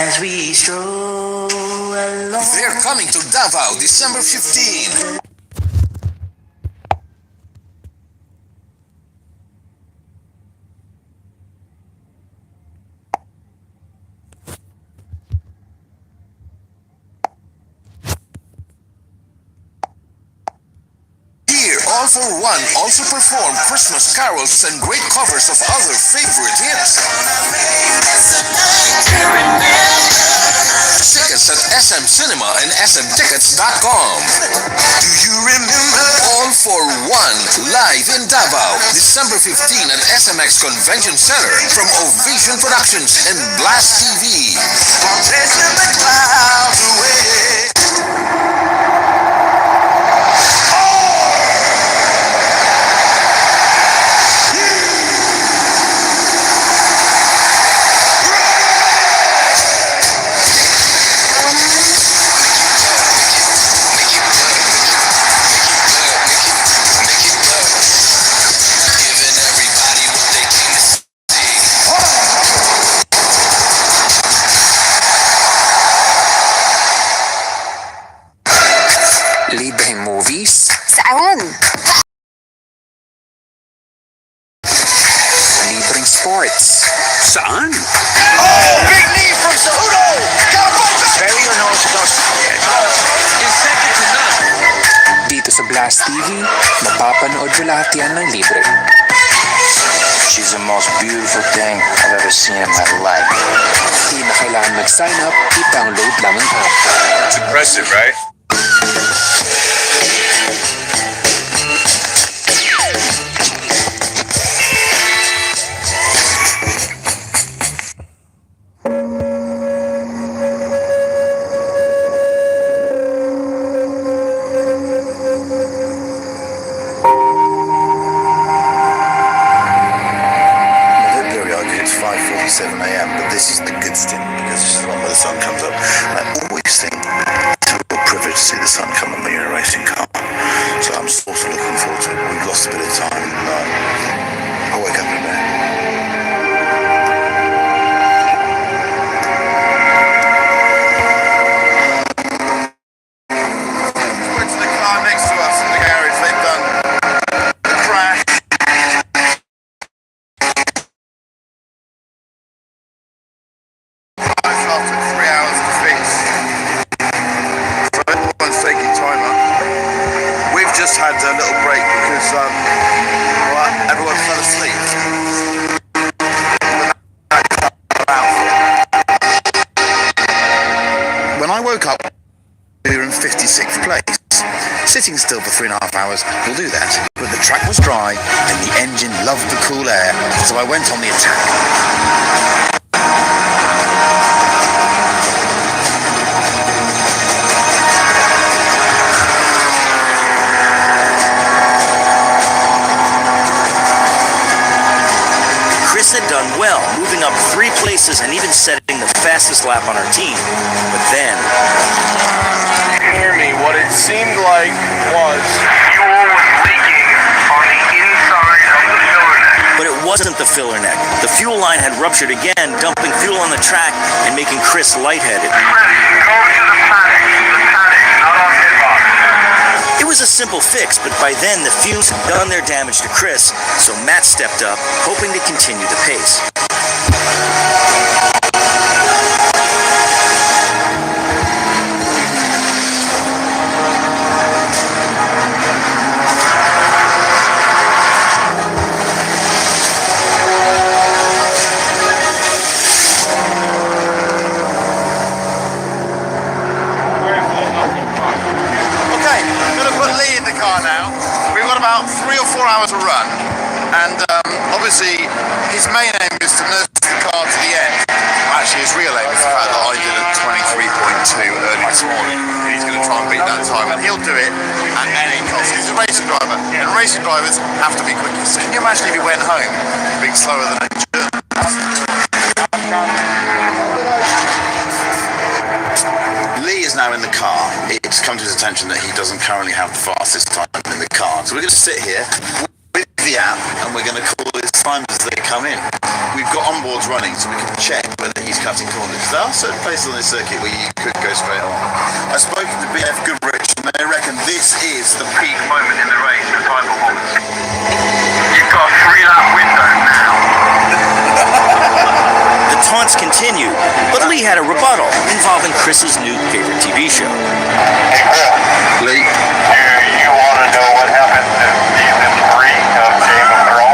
As we stroll along. They're coming to Davao December 15. Here, All for One also perform Christmas carols and great covers of other favorite hits. Tickets at SM Cinema and smtickets.com. Do you remember? All for One, live in Davao, December 15 at SMX Convention Center from Ovation Productions and Blast TV. Chasing the clouds away. Libreng movies, Saan? libreng sports, Saan? Oh, big knee from Cejudo! Very unorthodox. Is second to none. dito sa Blast TV, mapapanood mo lahat yan ng libre. She's the most beautiful thing I've ever seen in my life. Di na kailangan mag-sign up, i-download lang ang app. It's impressive, right? It's 5:47 a.m., but this is the good stint because this is the one where the sun comes up. And I always think it's a real privilege to see the sun come up when you're in a racing car. So I'm sort of looking forward to it. We've lost a bit of time. I'll wake up in a minute. Went to the car next to us in the garage. They've done a crash. After 3 hours to fix. So everyone's taking time up. We've just had a little break because everyone fell asleep. When I woke up, we were in 56th place. Sitting still for 3.5 hours will do that. But the track was dry and the engine loved the cool air, so I went on the attack. Chris had done well, moving up 3 places and even setting the fastest lap on her team. But then... Hear me, what it seemed like was fuel was leaking on the inside of the filler neck. But it wasn't the filler neck. The fuel line had ruptured again, dumping fuel on the track and making Chris lightheaded. Chris, go to the panic, not on pit box. It was a simple fix, but by then the fumes had done their damage to Chris, so Matt stepped up, hoping to continue the pace. Okay, I'm going to put Lee in the car now. We've got about 3 or 4 hours to run, and obviously his main aim is to nurse the car to the end. Actually, his real aim is the fact that I did a 23.2 early this morning. He's going to try and beat that time, and he'll do it at any cost. He's a racing driver, and racing drivers have to be quicker. So can you imagine if he went home being slower than a jerk? Lee is now in the car. It's come to his attention that he doesn't currently have the fastest time in the car. So we're going to sit here with the app and we're going to call it those times as they come in. We've got onboards running so we can check whether he's cutting corners. There are certain places on this circuit where you could go straight on. I've spoken to BF Goodrich and they reckon this is the peak moment in the race for time performance. You've got a 3-lap window now. The taunts continued, but Lee had a rebuttal involving Chris's new favorite TV show. Hey, Chris. Lee, Do you want to know what happened in season 3 of Game of Thrones?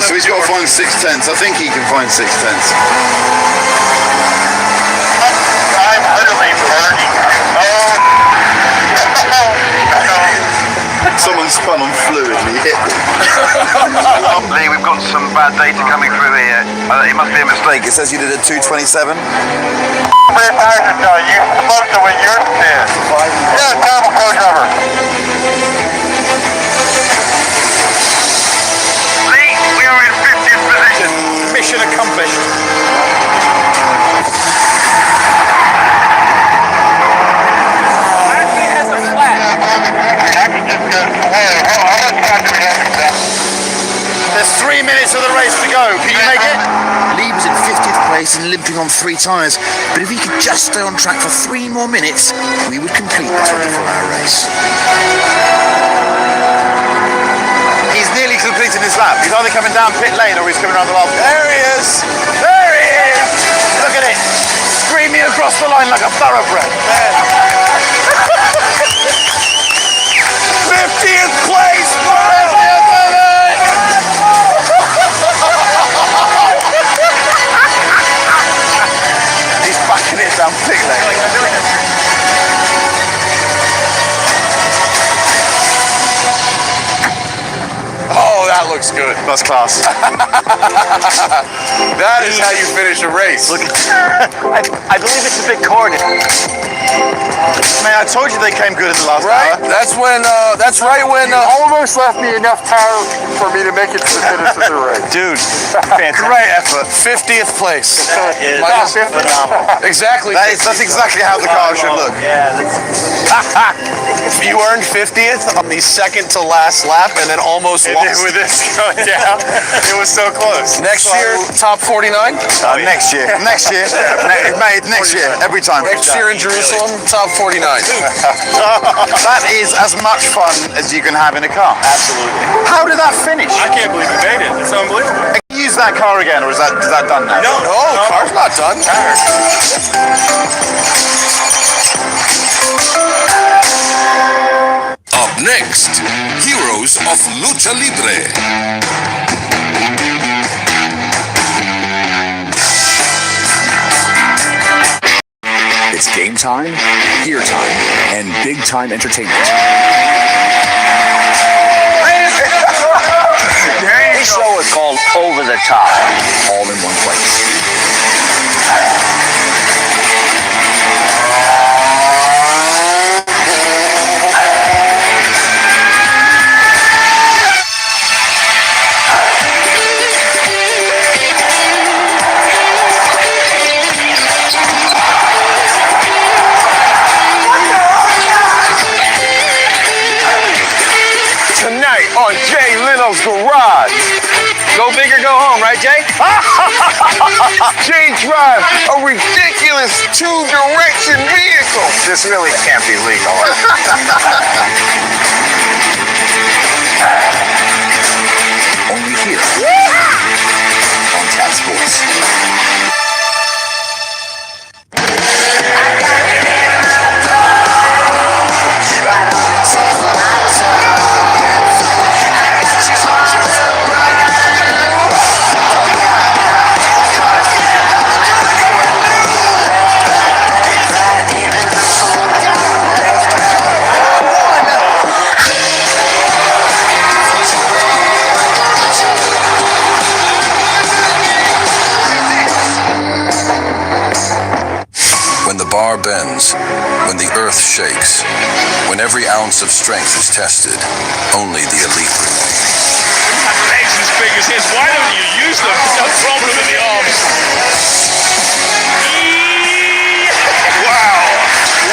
so he's got to find 6/10. I think he can find 6/10. I'm literally burning. Someone spun on fluid and he hit them. Lee, we've got some bad data coming through here. It must be a mistake. It says you did a 2:27. You're supposed to win your spin. You're a terrible co-driver. Lee, we are in 50th position. Mission accomplished. There's 3 minutes of the race to go. Can you make it? Lee was in 50th place and limping on 3 tyres. But if he could just stay on track for 3 more minutes, we would complete the 24-hour race. He's nearly completed his lap. He's either coming down pit lane or he's coming around the last. There he is! There he is! Look at it! Screaming across the line like a thoroughbred. 50th place! He's backing it down pit lane. Oh, that looks good. That's class. That is how you finish a race. I believe it's a bit corny. Man, I told you they came good in the last Right? hour. That's right when almost left me enough time for me to make it to the finish of the race. Dude, great effort. 50th place. That's phenomenal. Exactly. That's exactly how the car should look. Yeah, You earned 50th on the second to last lap and then almost lost. With this going down, it was so close. Next year, top 49. Next year, next year, next year, every time. Next year in Jerusalem, top 49. That is as much fun as you can have in a car. absolutely. How did that finish? I can't believe we made it. It's unbelievable. Can you use that car again, or is that done now? No, car's not done. Up next, Heroes of Lucha Libre. It's game time, gear time, and big time entertainment. This show is called Over the Top. All in one place. Tonight on Jay Leno's Garage. Go big or go home, right, Jay? Jay drives a ridiculous 2-direction vehicle. This really can't be legal. Only here on Tap Sports. When the bar bends, when the earth shakes, when every ounce of strength is tested, only the elite remain. Legs as big as his. Why don't you use them? No problem in the arms. Wow.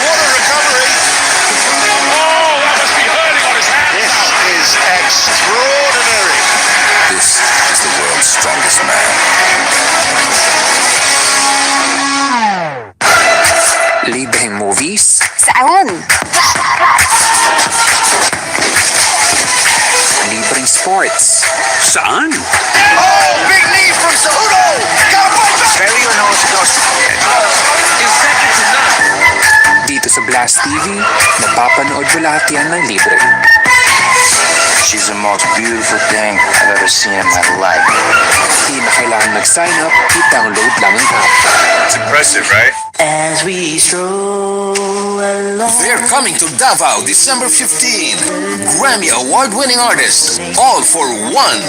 What a recovery. Oh, that must be hurt. Saan? Oh, big knee from Cejudo. Got a fight back. Very unorthodox. Is second to none. Dito sa Blast TV, mapapanood mo lahat yan ng libre. She's the most beautiful thing I've ever seen in my life. Di na kailangan mag-sign up, i-download lang ang app. It's impressive, right? As we stroll along. They're coming to Davao December 15. Grammy Award-winning artists, All for One.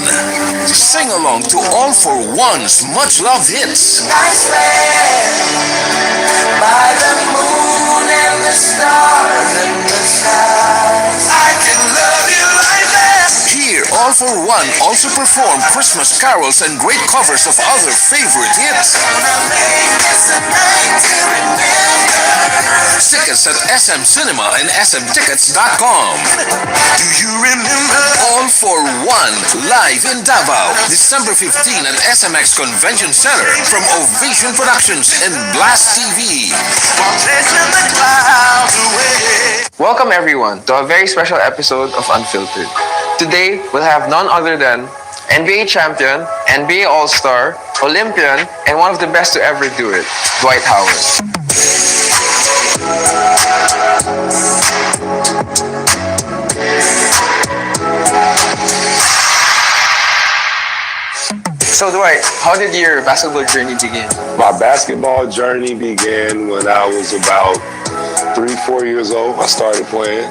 Sing along to All for One's much-loved hits. Nice land by the moon and the stars and the skies. I can love you like that. Here, All for One also perform Christmas carols and great covers of other favorite hits. Gonna make this a night to remember. Tickets at SM Cinema and smtickets.com. Do you remember? All for One, live in Davao, December 15 at SMX Convention Center from Ovation Productions and Blast TV. While chasing the clouds away. Welcome everyone to a very special episode of Unfiltered. Today, we'll have none other than NBA champion, NBA All-Star, Olympian, and one of the best to ever do it, Dwight Howard. So Dwight, how did your basketball journey begin? My basketball journey began when I was about 3-4 years old. I started playing.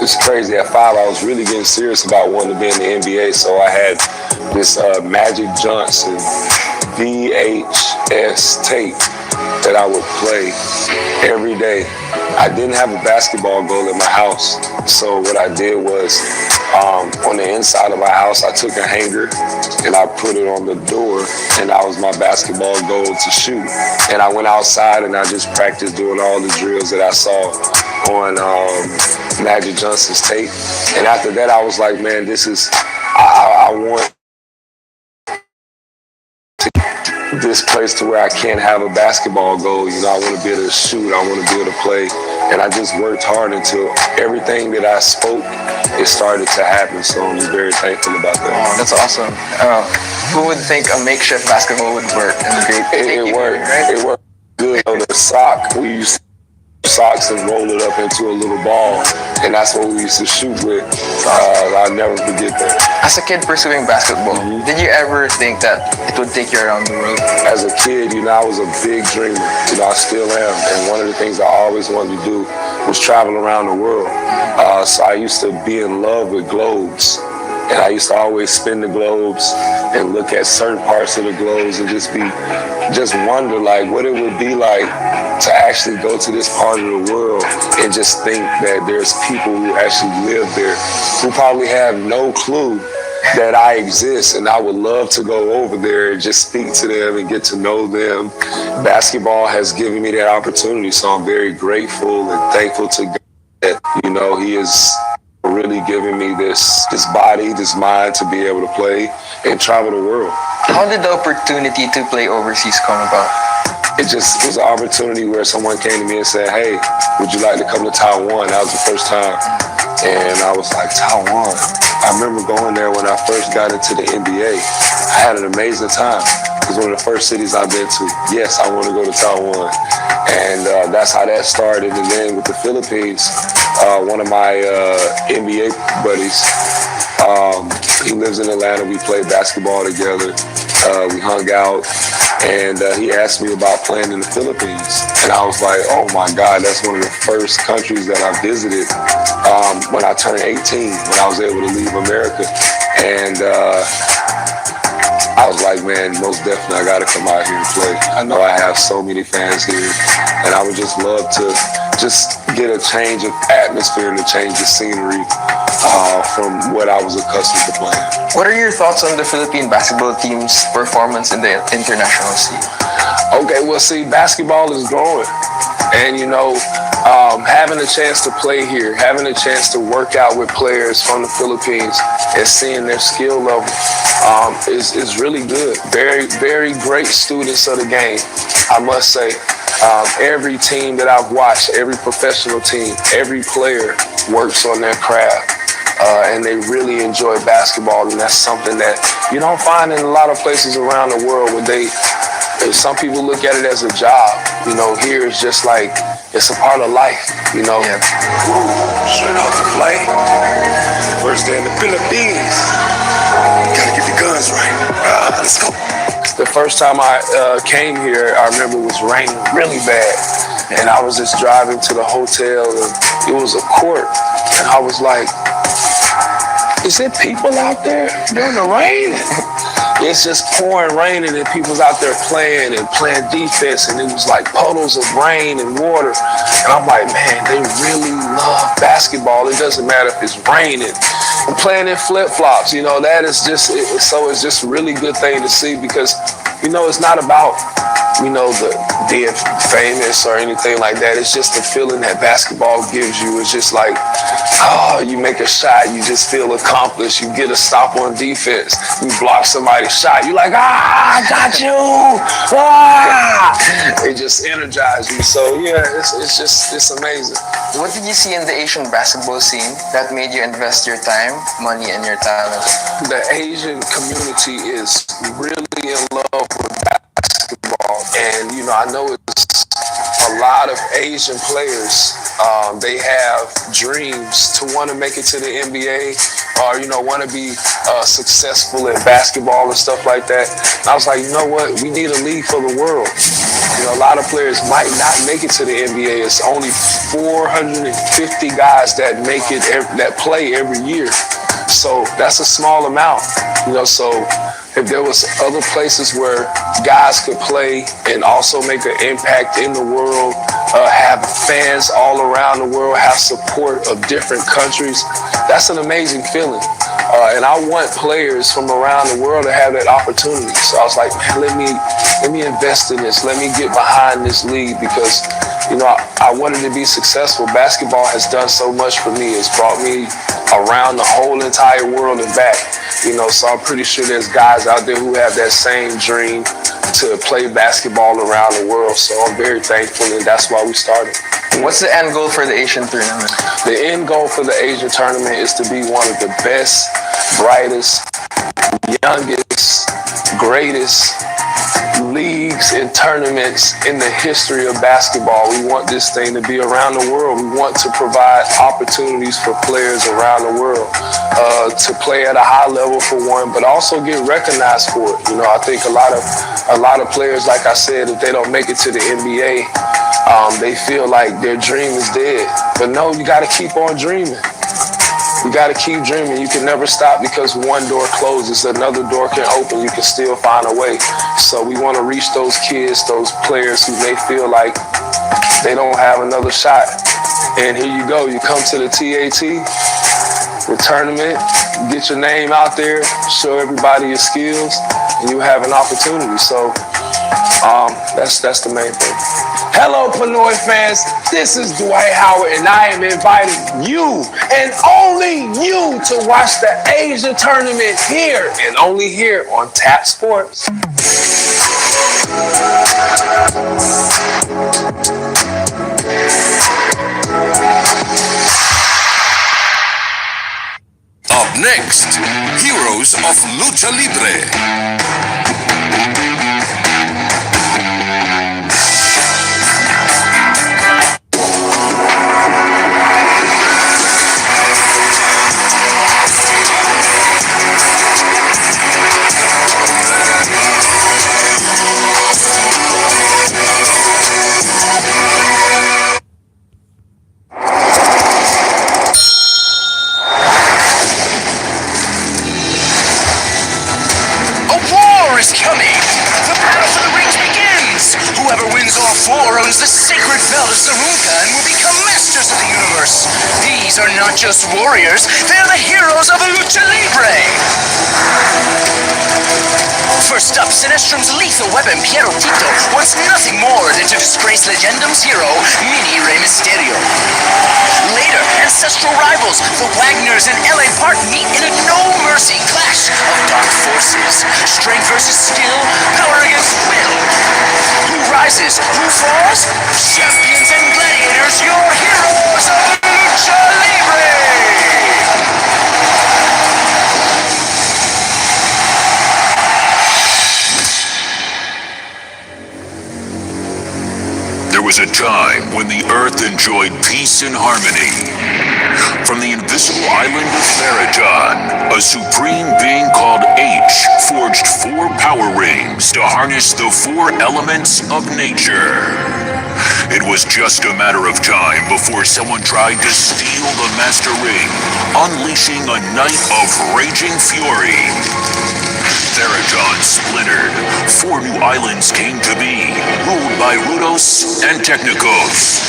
It's crazy. At 5, I was really getting serious about wanting to be in the NBA. So I had this Magic Johnson VHS tape that I would play every day. I didn't have a basketball goal in my house. So what I did was, on the inside of my house, I took a hanger and I put it on the door, and that was my basketball goal to shoot. And I went outside and I just practiced doing all the drills that I saw on Magic Johnson's tape. And after that, I was like, man, this is, I want this place to where I can't have a basketball goal. You know, I want to be able to shoot. I want to be able to play. And I just worked hard until everything that I spoke, it started to happen. So I'm just very thankful about that. Oh, that's awesome. Who would think a makeshift basketball would work? And great. It worked. Right? It worked good. On the sock, we used to socks and roll it up into a little ball, and that's what we used to shoot with. I'll never forget that. As a kid pursuing basketball, did you ever think that it would take you around the world? As a kid, you know, I was a big dreamer. You know, I still am, and one of the things I always wanted to do was travel around the world. So I used to be in love with globes. And I used to always spin the globes and look at certain parts of the globes and just wonder like what it would be like to actually go to this part of the world and just think that there's people who actually live there who probably have no clue that I exist, and I would love to go over there and just speak to them and get to know them. Basketball has given me that opportunity, so I'm very grateful and thankful to God that, you know, He is really giving me this body, this mind to be able to play and travel the world. How did the opportunity to play overseas come about? It just was an opportunity where someone came to me and said, hey, would you like to come to Taiwan? That was the first time. And I was like, Taiwan? I remember going there when I first got into the NBA. I had an amazing time. It was one of the first cities I've been to. Yes, I want to go to Taiwan. And that's how that started. And then with the Philippines, one of my NBA buddies, he lives in Atlanta. We played basketball together. We hung out. And he asked me about playing in the Philippines. And I was like, oh my God, that's one of the first countries that I visited when I turned 18, when I was able to leave America. And I was like, man, most definitely I got to come out here and play. I know I have so many fans here, and I would just love to just get a change of atmosphere and a change of scenery from what I was accustomed to playing. What are your thoughts on the Philippine basketball team's performance in the international scene? Okay, well, see, basketball is growing. And, you know, having a chance to play here, having a chance to work out with players from the Philippines and seeing their skill level is really good. Very, very great students of the game, I must say. Every team that I've watched, every professional team, every player works on their craft. and they really enjoy basketball, and that's something that you don't find in a lot of places around the world where some people look at it as a job. You know, here it's just like, it's a part of life, you know? Yeah. Straight off the flight. First day in the Philippines. Gotta get the guns right. Let's go. The first time I came here, I remember it was raining really bad. And I was just driving to the hotel, and it was a court. And I was like, is there people out there during the rain? It's just pouring rain, and then people's out there playing defense, and it was like puddles of rain and water. And I'm like, man, they really love basketball. It doesn't matter if it's raining. And playing in flip-flops, you know, that is just, so it's just a really good thing to see, because, you know, it's not about, you know, being famous or anything like that. It's just the feeling that basketball gives you. It's just like, oh, you make a shot, you just feel accomplished. You get a stop on defense, you block somebody's shot, you're like, I got you. It just energizes you. So yeah, it's amazing. What did you see in the Asian basketball scene that made you invest your time, money, and your talent? The Asian community is really in love with basketball, and you know, I know it's a lot of Asian players. They have dreams to want to make it to the NBA, or you know, want to be successful in basketball and stuff like that. And I was like, you know what? We need a league for the world. You know, a lot of players might not make it to the NBA. It's only 450 guys that make it, that play every year. So that's a small amount, you know. So if there was other places where guys could play and also make an impact in the world, have fans all around the world, have support of different countries, that's an amazing feeling. And I want players from around the world to have that opportunity. So I was like, man, let me invest in this. Let me get behind this league, because, you know, I wanted to be successful. Basketball has done so much for me. It's brought me around the whole entire world and back. You know, so I'm pretty sure there's guys out there who have that same dream to play basketball around the world. So I'm very thankful, and that's why we started. What's the end goal for the Asian tournament? The end goal for the Asian tournament is to be one of the best, brightest, youngest, greatest leagues and tournaments in the history of basketball. We want this thing to be around the world. We want to provide opportunities for players around the world to play at a high level, for one, but also get recognized for it. You know, I think a lot of players, like I said, if they don't make it to the NBA, they feel like their dream is dead. But no, you got to keep on dreaming. You got to keep dreaming. You can never stop, because one door closes, another door can open. You can still find a way. So we want to reach those kids, those players who may feel like they don't have another shot. And here you go. You come to the TAT, the tournament, get your name out there, show everybody your skills, and you have an opportunity. So that's the main thing. Hello, Pinoy fans. This is Dwight Howard, and I am inviting you, and only you, to watch the Asia tournament here, and only here on Tap Sports. Up next, Heroes of Lucha Libre. The sacred belt of Sarunka and will become masters of the universe. These are not just warriors, they're the heroes of Lucha Libre. First up, Sinestrum's lethal weapon, Piero Tito, wants nothing more than to disgrace Legendum's hero, Mini Rey Mysterio. Later, ancestral rivals, the Wagners and LA Park, meet in a no-mercy clash of dark forces. Strength versus skill, power against will. Who rises? Who falls? Champions and gladiators, your heroes of Lucha Libre! a time when the Earth enjoyed peace and harmony. From the invisible island of Theraton, a supreme being called H forged 4 power rings to harness the 4 elements of nature. It was just a matter of time before someone tried to steal the Master Ring, unleashing a night of raging fury. Theraton splintered. 4 new islands came to be, ruled by Rudos and Technicos,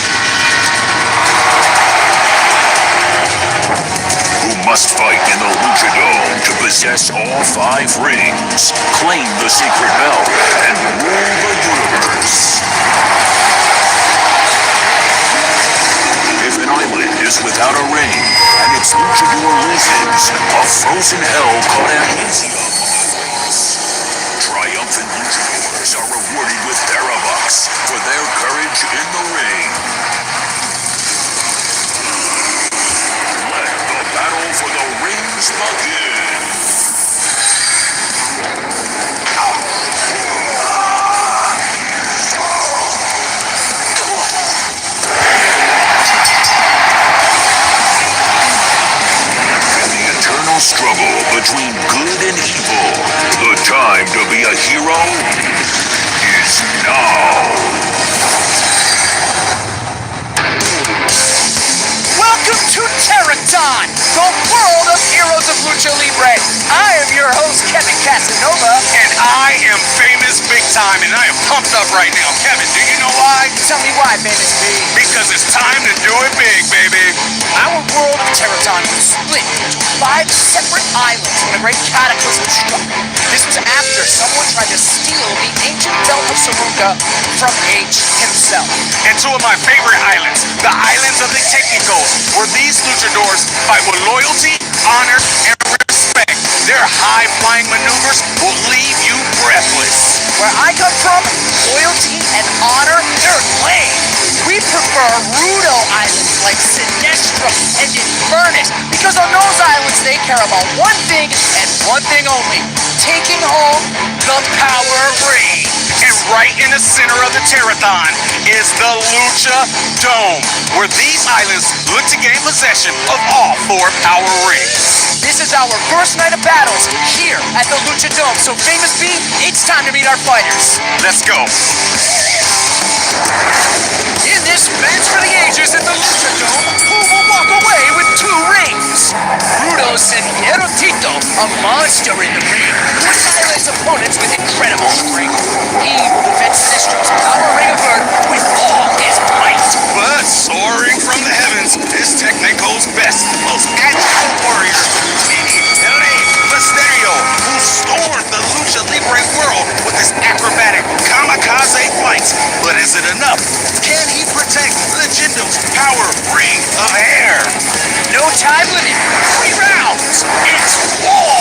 who must fight in the Luchadome to possess all 5 rings, claim the sacred belt, and rule the universe. If an island is without a ring, and its luchador loses, a frozen hell called Amnesia. Triumphant luchadors are rewarded with Therabucks for their courage in the ring. Let the battle for the rings begin. Struggle between good and evil. The time to be a hero is now. Welcome to Theraton, the world of heroes of Lucha Libre. I am your host, Kevin Casanova. And I am famous big time, and I am pumped up right now. Kevin, do you know why? Tell me why, Famous B. Because it's time to do it big, baby. Our world of Theraton was split into 5 separate islands when a great cataclysm struck. This was after someone tried to steal the ancient belt of Saruka from H himself. And 2 of my favorite islands, the islands of the Technicos, where these luchadors fight with loyalty, honor, and respect. Their high-flying maneuvers will leave you breathless. Where I come from, loyalty and honor, they're lame. We prefer Rudo islands like Sinestro and Infernus, because on those islands they care about one thing and one thing only: taking home the power ring. And right in the center of the Theraton is the Lucha Dome, where these islands look to gain possession of all 4 power rings. This is our first night of battles here at the Lucha Dome, so Famous B, it's time to meet our fighters. Let's go. In this match for the ages at the Lucha Dome, who will walk away with 2 rings? Rudos and Hierro Tito, a monster in the ring, who silence opponents with incredible strength. He will defend Sinestro's power ring of Earth with all his might. But soaring from the heavens is Technico's best, most agile warrior, Mini Rey Mysterio, who stormed the Lucha Libre world with his acrobatic kamikaze flights. But is it enough? Can he protect Legendo's power ring of air? No time limit, 3 rounds. It's war.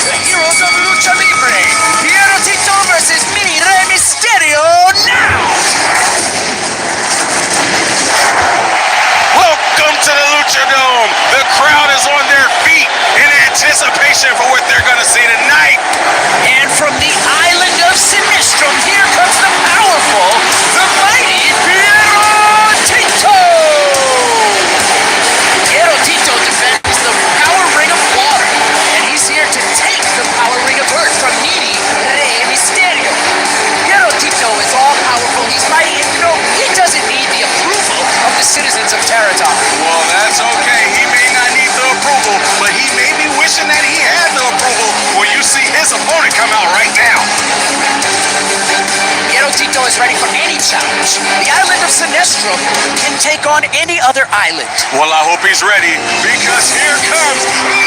The heroes of Lucha Libre, Hierro Tito versus Mini Rey Mysterio now. Welcome to the Lucha Dome. The crowd is on their feet in anticipation for what they're going to see tonight. And from the island of Sinestro, here comes the powerful, the mighty Hierro Tito. Hierro Tito defends the power ring of water, and he's here to take the power ring of earth from Mini Rey Mysterio. Hierro Tito is all powerful, he's mighty, and you know, he doesn't need the approval of the citizens of Theraton. Well, that's okay. He may not need the approval, but he may be wishing that he had the approval when you see his opponent come out right now. Hierro Tito is ready for any challenge. The island of Sinestro can take on any other island. Well, I hope he's ready, because here comes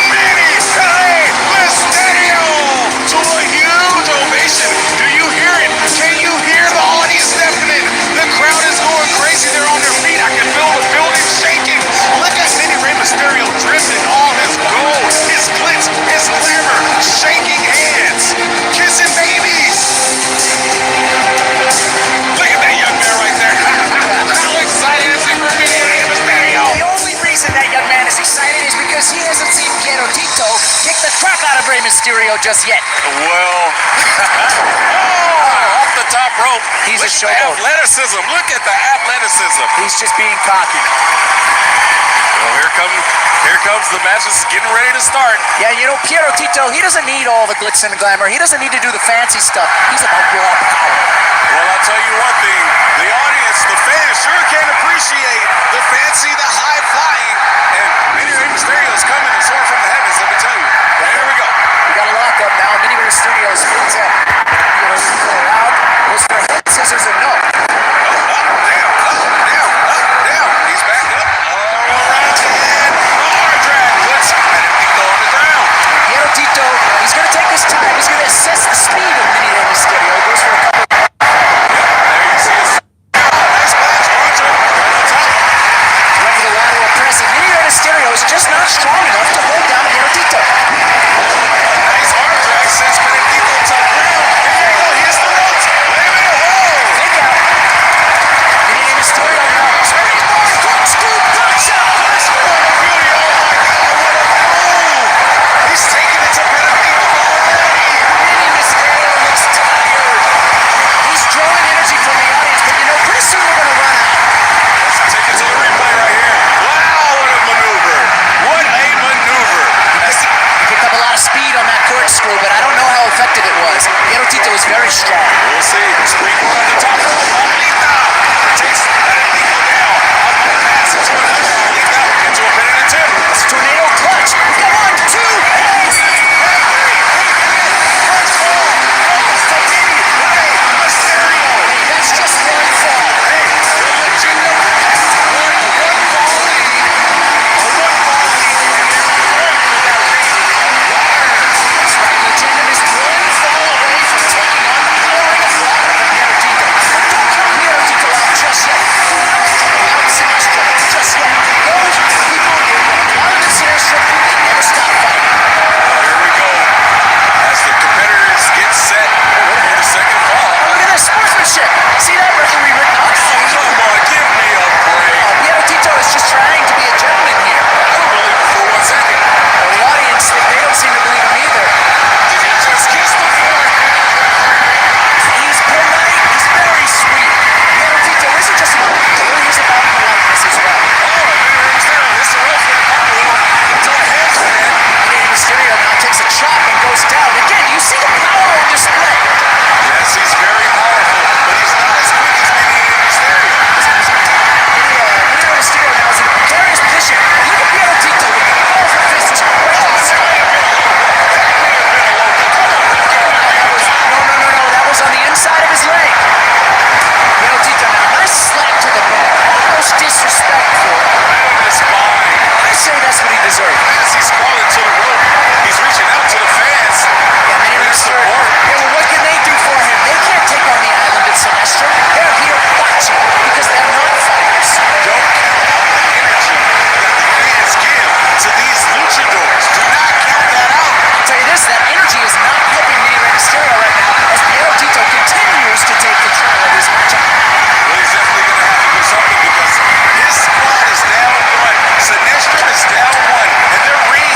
Mini Rey Mysterio to a huge ovation. Do you hear it? Can you hear the audience stepping in? The crowd is going crazy. They're on their feet. I can feel the building shaking. Look at Mini Rey Mysterio dripping all his gold, his glitz, his glamour, shaking hands, kissing babies. Look at that young man right there. How excited is he for Mini Rey Mysterio? The only reason that young man is excited is because he hasn't seen Hierro Tito kick the crap out of Rey Mysterio just yet. Well, oh, off the top rope. rope. He's Look a at the showboat. athleticism. Look at the athleticism. He's just being cocky. Well, here comes the match. This is getting ready to start. Yeah, you know, Piero Tito, he doesn't need all the glitz and glamour. He doesn't need to do the fancy stuff. He's about raw power. Well, I'll tell you one thing. The audience, the fans, sure can appreciate the fancy, the high flying. And Mini Rey Mysterio is coming and soaring from the heavens, let me tell you. Here we go. We got a lockup now. Mini Rey Mysterio spins up. Piero Tito around. Goes for a head scissors or no. He's back up. Around and arm drag. Puts Tito on the ground. Piero Tito, he's going to take his time. He's going to assess the speed of Mini Rey Mysterio. Goes for a couple. There you see his nice splash. Archer right on top. Went for the lateral press, and Mini Rey Mysterio is just not strong enough to hold down Piero Tito. Nice arm drag. Sends Benedito to the ground. Here you go. Here's the ropes. Wait a minute. Whoa. Kick out. Mini Rey Mysterio now. Springboard corkscrew punch-up. Beauty. Oh my God. What a move. He's taking it to Benedito already. Mini Mysterio looks tired. He's drawing energy from the audience, but you know, pretty soon we're going to run out. Let's take it to the replay right here. Wow, what a maneuver. What a maneuver. He picked up a lot of speed on that corkscrew, but I don't know how effective it was. Piero Tito is very strong. We'll see. Springboard on the top rope. Paulita takes Benedito down. Up on the pass into another. Paulita into a pin and a tip. It's a tornado clutch. We got 1, 2, that's just one fall. That's right, Legend is one fall away from taking on the powering of water from Piero Tito. But don't count Piero Tito out just yet. Out Sinestro just yet. Those people out of Sinestro, they never stop fighting. Here we go. As the competitors get set for the second fall. Oh, look at this sportsmanship. See that referee written up? Come on, give me a break. Piero Tito is just trying to be a gentleman here. I don't believe it for 1 second. The audience, they don't seem to believe him either. Did he just kiss the floor? He's polite. He's very sweet. Piero Tito isn't just about power, he's about politeness as well. Oh, Mini Rey Mysterio hits the ropes with a couple into a handstand. Mini Mysterio now takes a chop and goes down. Again, you see the power on display. Yes, he's very powerful, but he's not as quick as Mini Rey Mysterio. Mini Mysterio now is in a precarious position. Look at Piero Tito with the powerful fists. That may have been a local. No, that was on the inside of his leg. Piero Tito now, nice slap to the back. Almost disrespectful. Right over the spine. I say that's what he deserved. As he's crawling to the rope, he's reaching out to the fans. Yeah, Mini Mysterio. Yeah, well, what can they do for him? They can't take on the island at Sinestro. They're here watching because they're not fighters. Don't count out the energy that the fans give to these luchadors. Do not count that out. I'll tell you this, that energy is not helping Mini Rey Mysterio right now as Piero Tito continues to take control of his matchup. Well, he's definitely going to have to do something because his squad is down 1. Sinestro is down 1, and their ring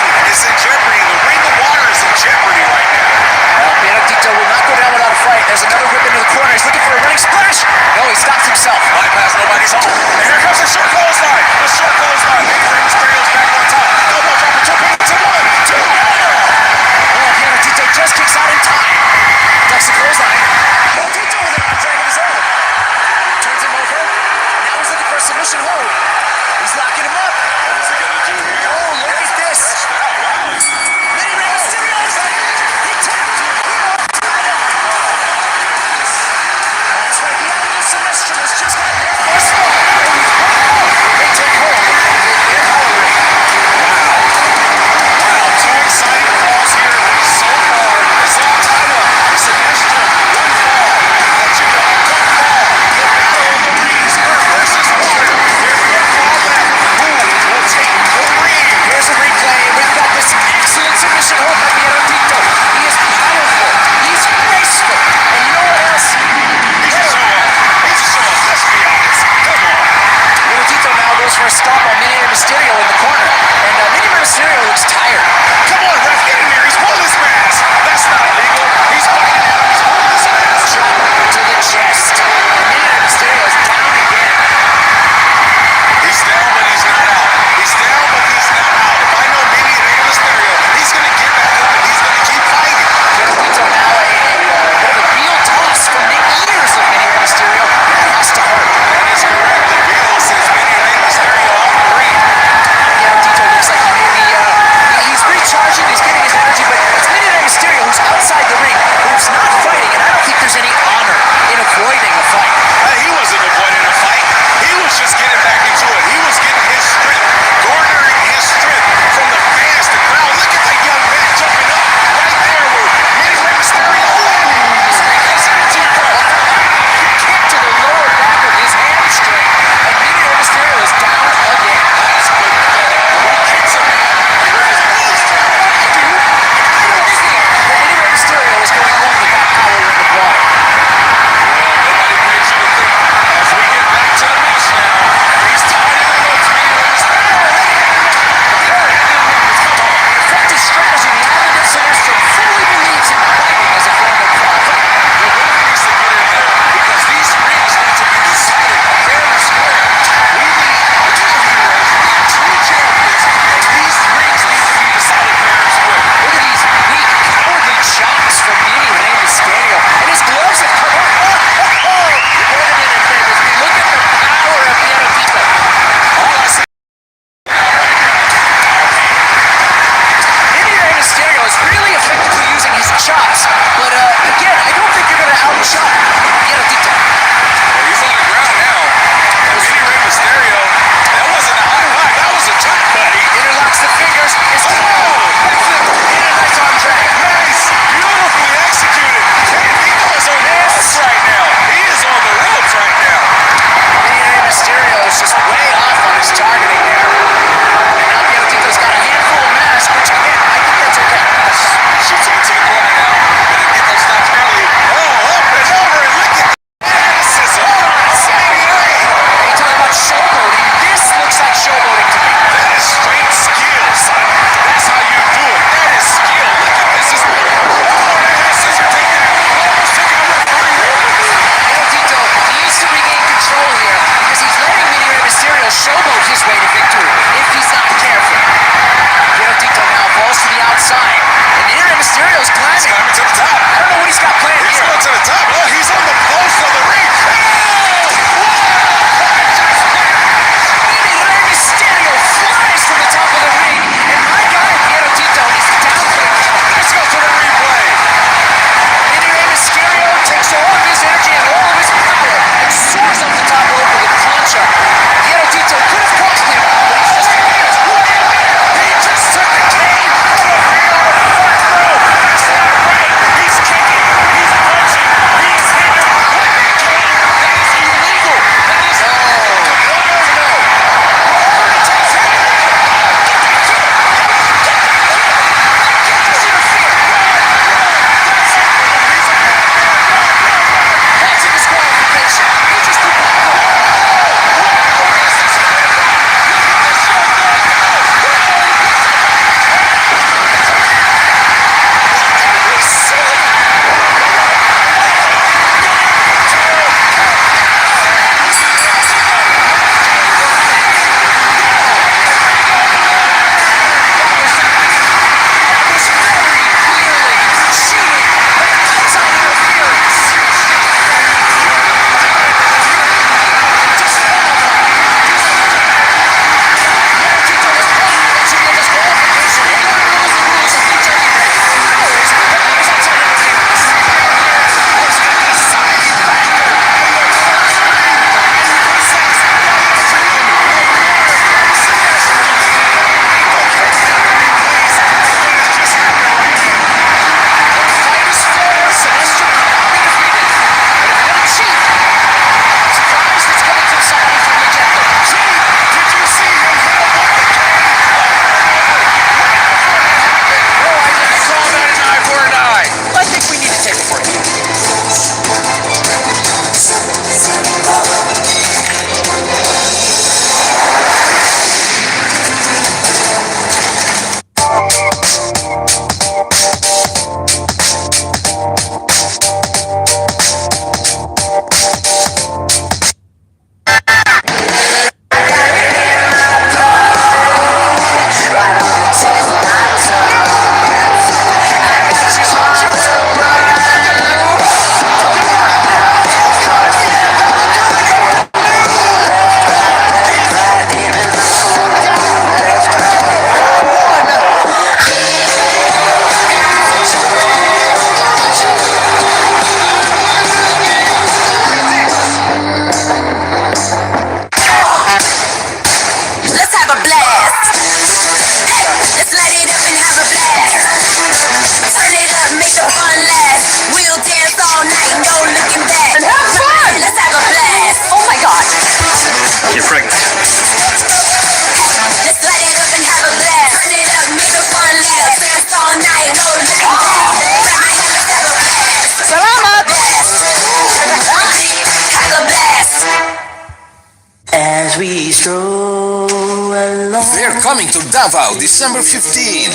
coming to Davao December 15.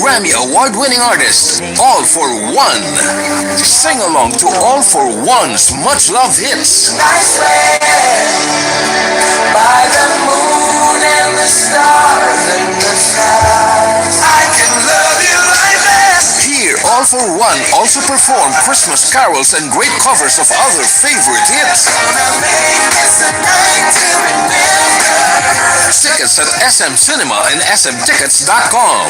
Grammy Award-winning artists, All for One. Sing along to All for One's much-loved hits. I swear by the moon and the stars and the stars, I can love you like this. Here, All for One also perform Christmas carols and great covers of other favorite hits. Gonna make this a night to remember. Tickets at SM Cinema and smtickets.com.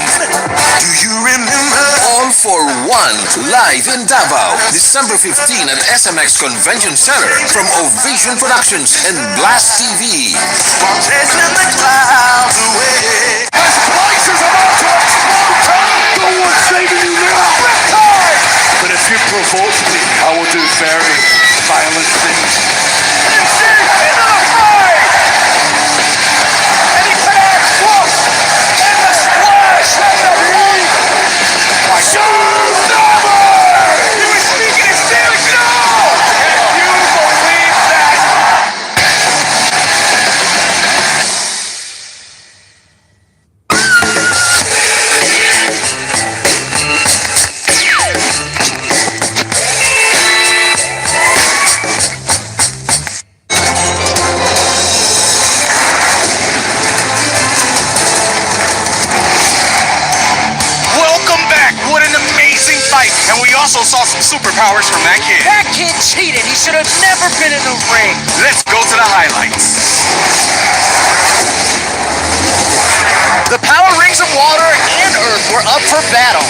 Do you remember? All for One, live in Davao, December 15 at SMX Convention Center from Ovation Productions and Blast TV. While chasing the clouds away. This place is about to explode. No one's saving you now. But if you provoke me, I will do very violent things. And she's into the fray! And he connects, look! And the splash and the heat! Showstopper! He was speaking his damn show! Can you believe that? Welcome back! What an amazing fight! And we also saw some superpowers from that kid. That kid cheated. He should have never been in the ring. Let's go to the highlights. The Power Rings of Water and Earth were up for battle.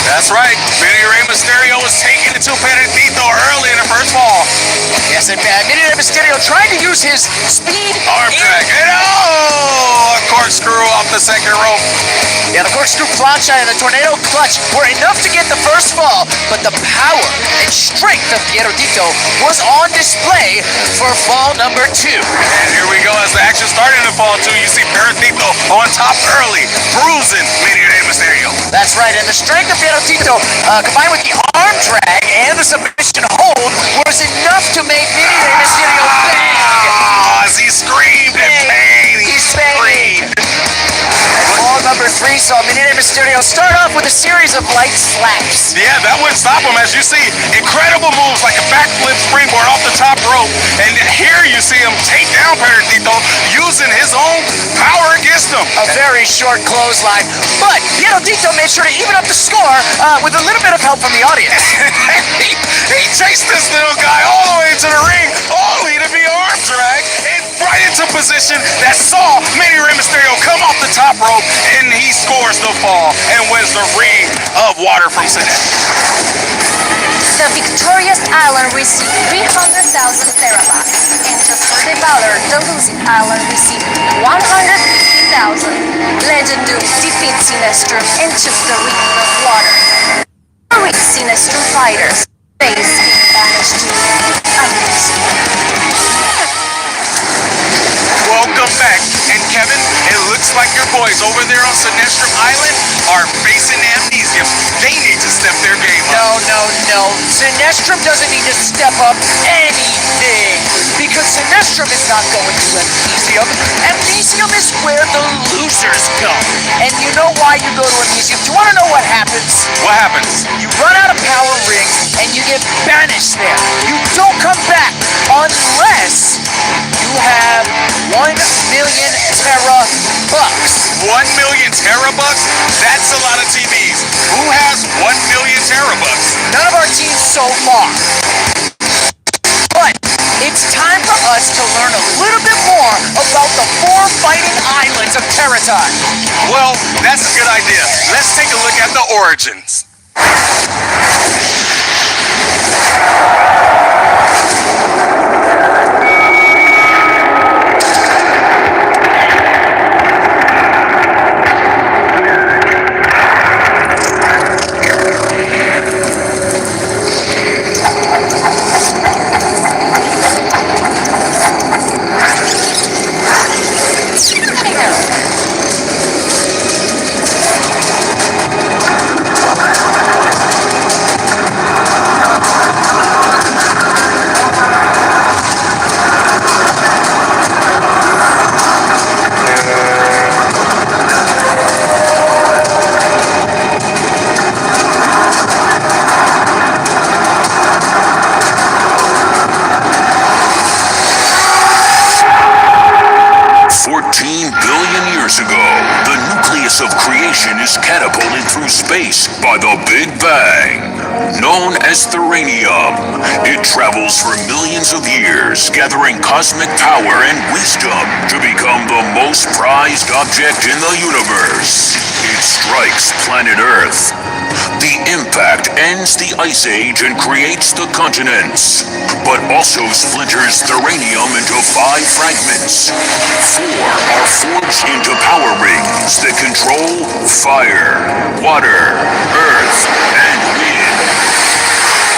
That's right. Mini Rey Mysterio was taken into Perentito early in the first fall. Yes, and Mini Rey Mysterio tried to use his speed. Arm drag. And a corkscrew off the second rope. Yeah, the corkscrew plancha and the tornado clutch were enough to get the first fall, but the power and strength of Piero Tito was on display for fall number 2. And here we go as the action started in fall 2. You see Perentito on top early, bruising Mini Rey Mysterio. That's right, and the strength of Piero Tito combined with the arm drag and the submission hold was enough to make Mini Rey Mysterio bang. Oh, as he screamed in pain, he screamed. Fall number 3 saw Mini Rey Mysterio start off with a series of light slaps. Yeah, that wouldn't stop him. As you see, incredible moves like a backflip springboard off the top rope. And here you see him take down Perentito using his own power against him. A very short clothesline, but Piero Tito made sure to even up the score with a little bit of help from the audience. he chased this little guy all the way to the ring, only to be arm drag and right into position that saw Mini Rey Mysterio come off the top rope, and he scores the fall and wins the Ring of Water from Sinestro. The victorious island received 300,000 terabucks, and the Sword Valor, the losing island, received 150,000. Legend Doom defeated Sinestro and took the Ring of Water. 3 Sinestro fighters face being banished to Amnesia. Welcome back. And Kevin, it looks like your boys over there on Sinestro Island are facing amnesia. They need to step their game up. No. Sinestro doesn't need to step up anything because Sinestro is not going to Amnesium. Amnesium is where the losers go. And you know why you go to Amnesium? Do you want to know what happens? What happens? You run out of power rings and you get banished there. You don't come back unless you have 1 million terabucks. 1 million terabucks? That's a lot of TVs. Who has 1 million terabucks? None of our teams so far. But it's time for us to learn a little bit more about the 4 fighting islands of Terraton. Well, that's a good idea. Let's take a look at the origins. catapulted through space by the Big Bang. Known as Thuranium, it travels for millions of years, gathering cosmic power and wisdom to become the most prized object in the universe. It strikes planet Earth. The impact ends the Ice Age and creates the continents, but also splinters Thuranium into 5 fragments. 4 are forged into power rings that control fire, water, earth, and wind.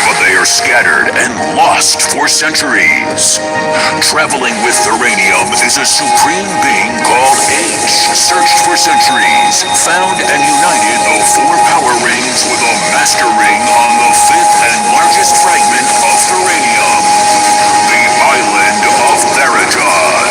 But they are scattered and lost for centuries. Traveling with Thuranium is a supreme being called H, searched for centuries, found and united the 4 power rings with a master ring on the 5th and largest fragment of Thuranium, the island of Theraton.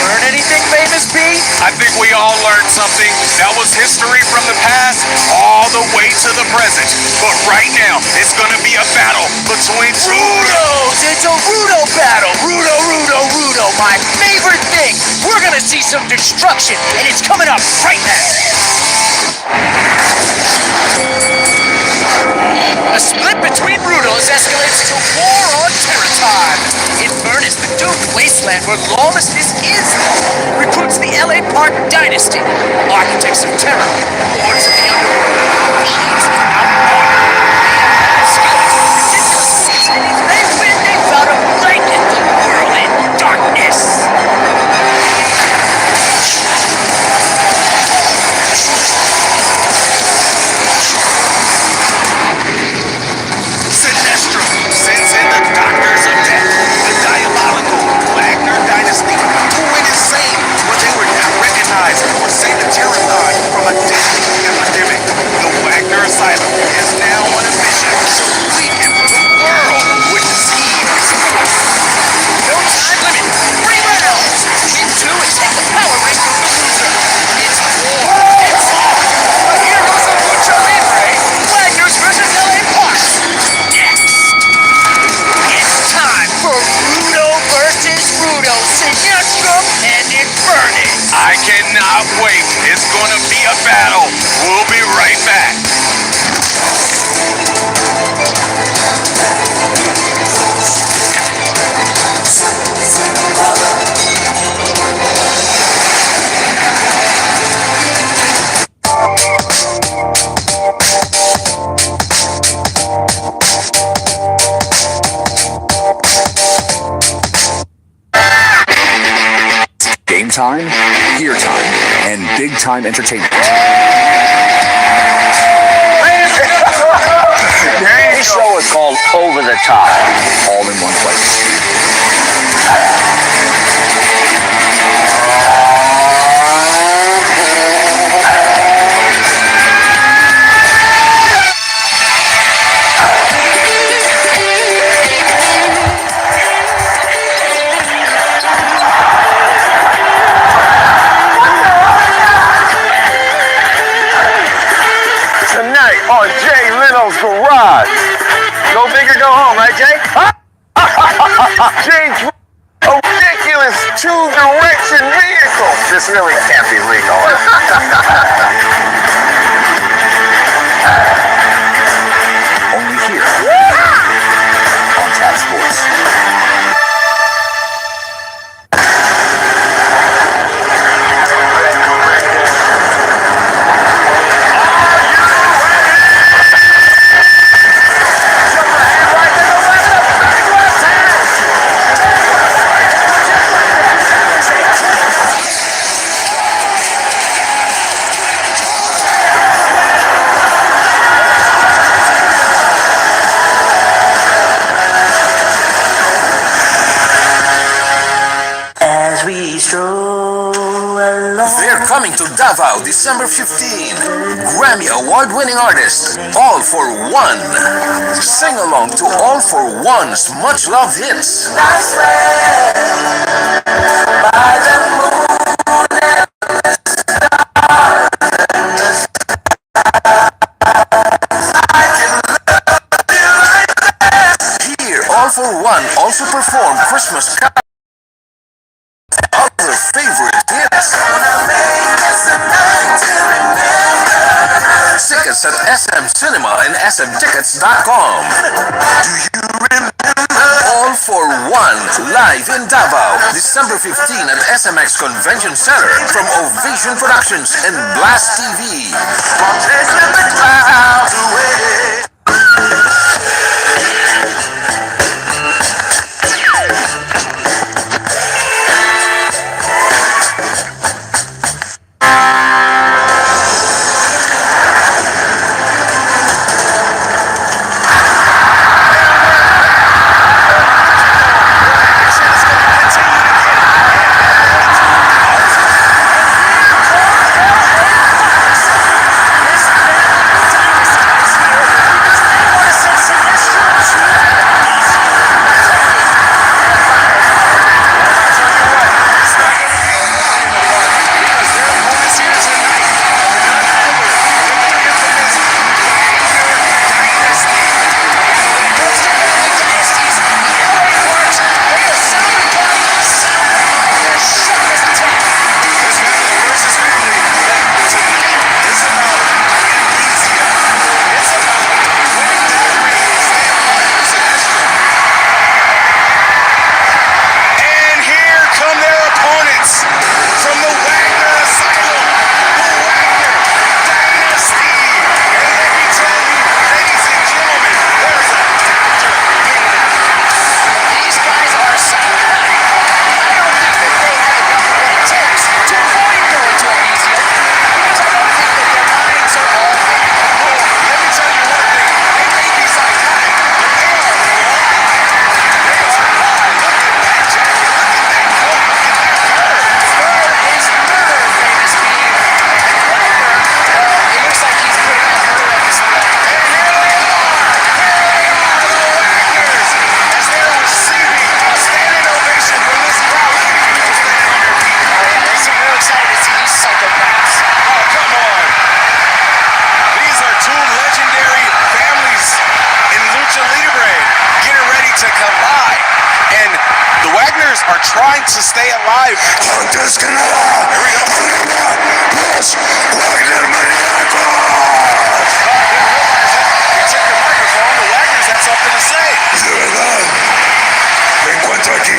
Learn anything, famous B? I think we all learned something. That was history from the past all the way to the present. But right now, it's gonna be a battle between Rudos! It's a Rudo battle! Rudo, my favorite thing! We're gonna see some destruction, and it's coming up right now! A split between Rudos escalates to war on Terraton. Infernus, the doomed wasteland where lawlessness is law, recruits the LA Park Dynasty, architects of terror, lords of the underworld, thieves, outlaws, ridiculous. They win, they vow to blanket the world in darkness. Sinestro sends in the Doctors of Death, the diabolical Wagner Dynasty, who went insane when they were not recognized or saved the Terrathon from a deadly epidemic. The Wagner Asylum is now on a mission to weaken the world with disease. No time limit. 3 rounds. Win 2 and take the power ring from the loser. It's war. It's all. The heroes of Lucha Libre. Wagner's versus LA Park. Next. It's time for Rudo versus Rudo. Sinestro and Infernus. I cannot wait. It's gonna be a battle. We'll be right back. Game time, gear time, and big time entertainment. This show is called Over the Top. All in one place. Tonight on Jay Leno's Garage. Go big or go home, right, Jay? Jay's a ridiculous 2-direction vehicle. This really can't be legal. Only here on Tap Sports. They're coming to Davao December 15. Grammy Award-winning artists, All for One. Sing along to All for One's much-loved hits. Here, All for One also performed Christmas carols, other favorite hits. tickets at SM Cinema and smtickets.com. Do you remember All for One live in Davao, December 15 at SMX Convention Center from Ovation Productions and Blast TV. Chasing the clouds away. are trying to stay alive. Antes que nada, los Wagner Mariaco. You check the microphone, the Wagners had something to say. De verdad, me encuentro aquí.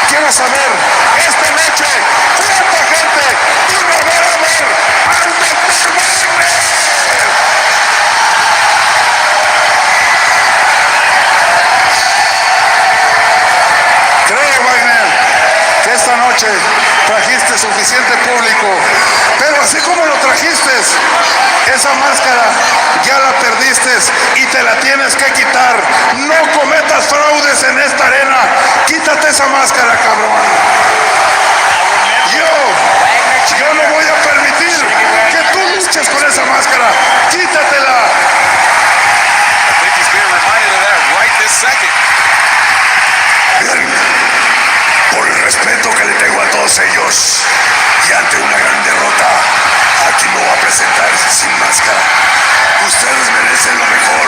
Quiero saber, esta noche, ¿cuánta gente vino a ver al Dr. Wagner? Creo, Wagner, que esta noche trajiste suficiente público, pero así como lo trajiste, esa máscara ya la perdiste y te la tienes que quitar. No cometas fraudes en esta arena. Quítate esa máscara, cabrón. Yo no voy a permitir que tú luches con esa máscara. Quítatela. I think he's being reminded of that right this second. Bien, por el respeto que le tengo a todos ellos y ante una gran derrota, aquí me voy a presentar sin máscara. Ustedes merecen lo mejor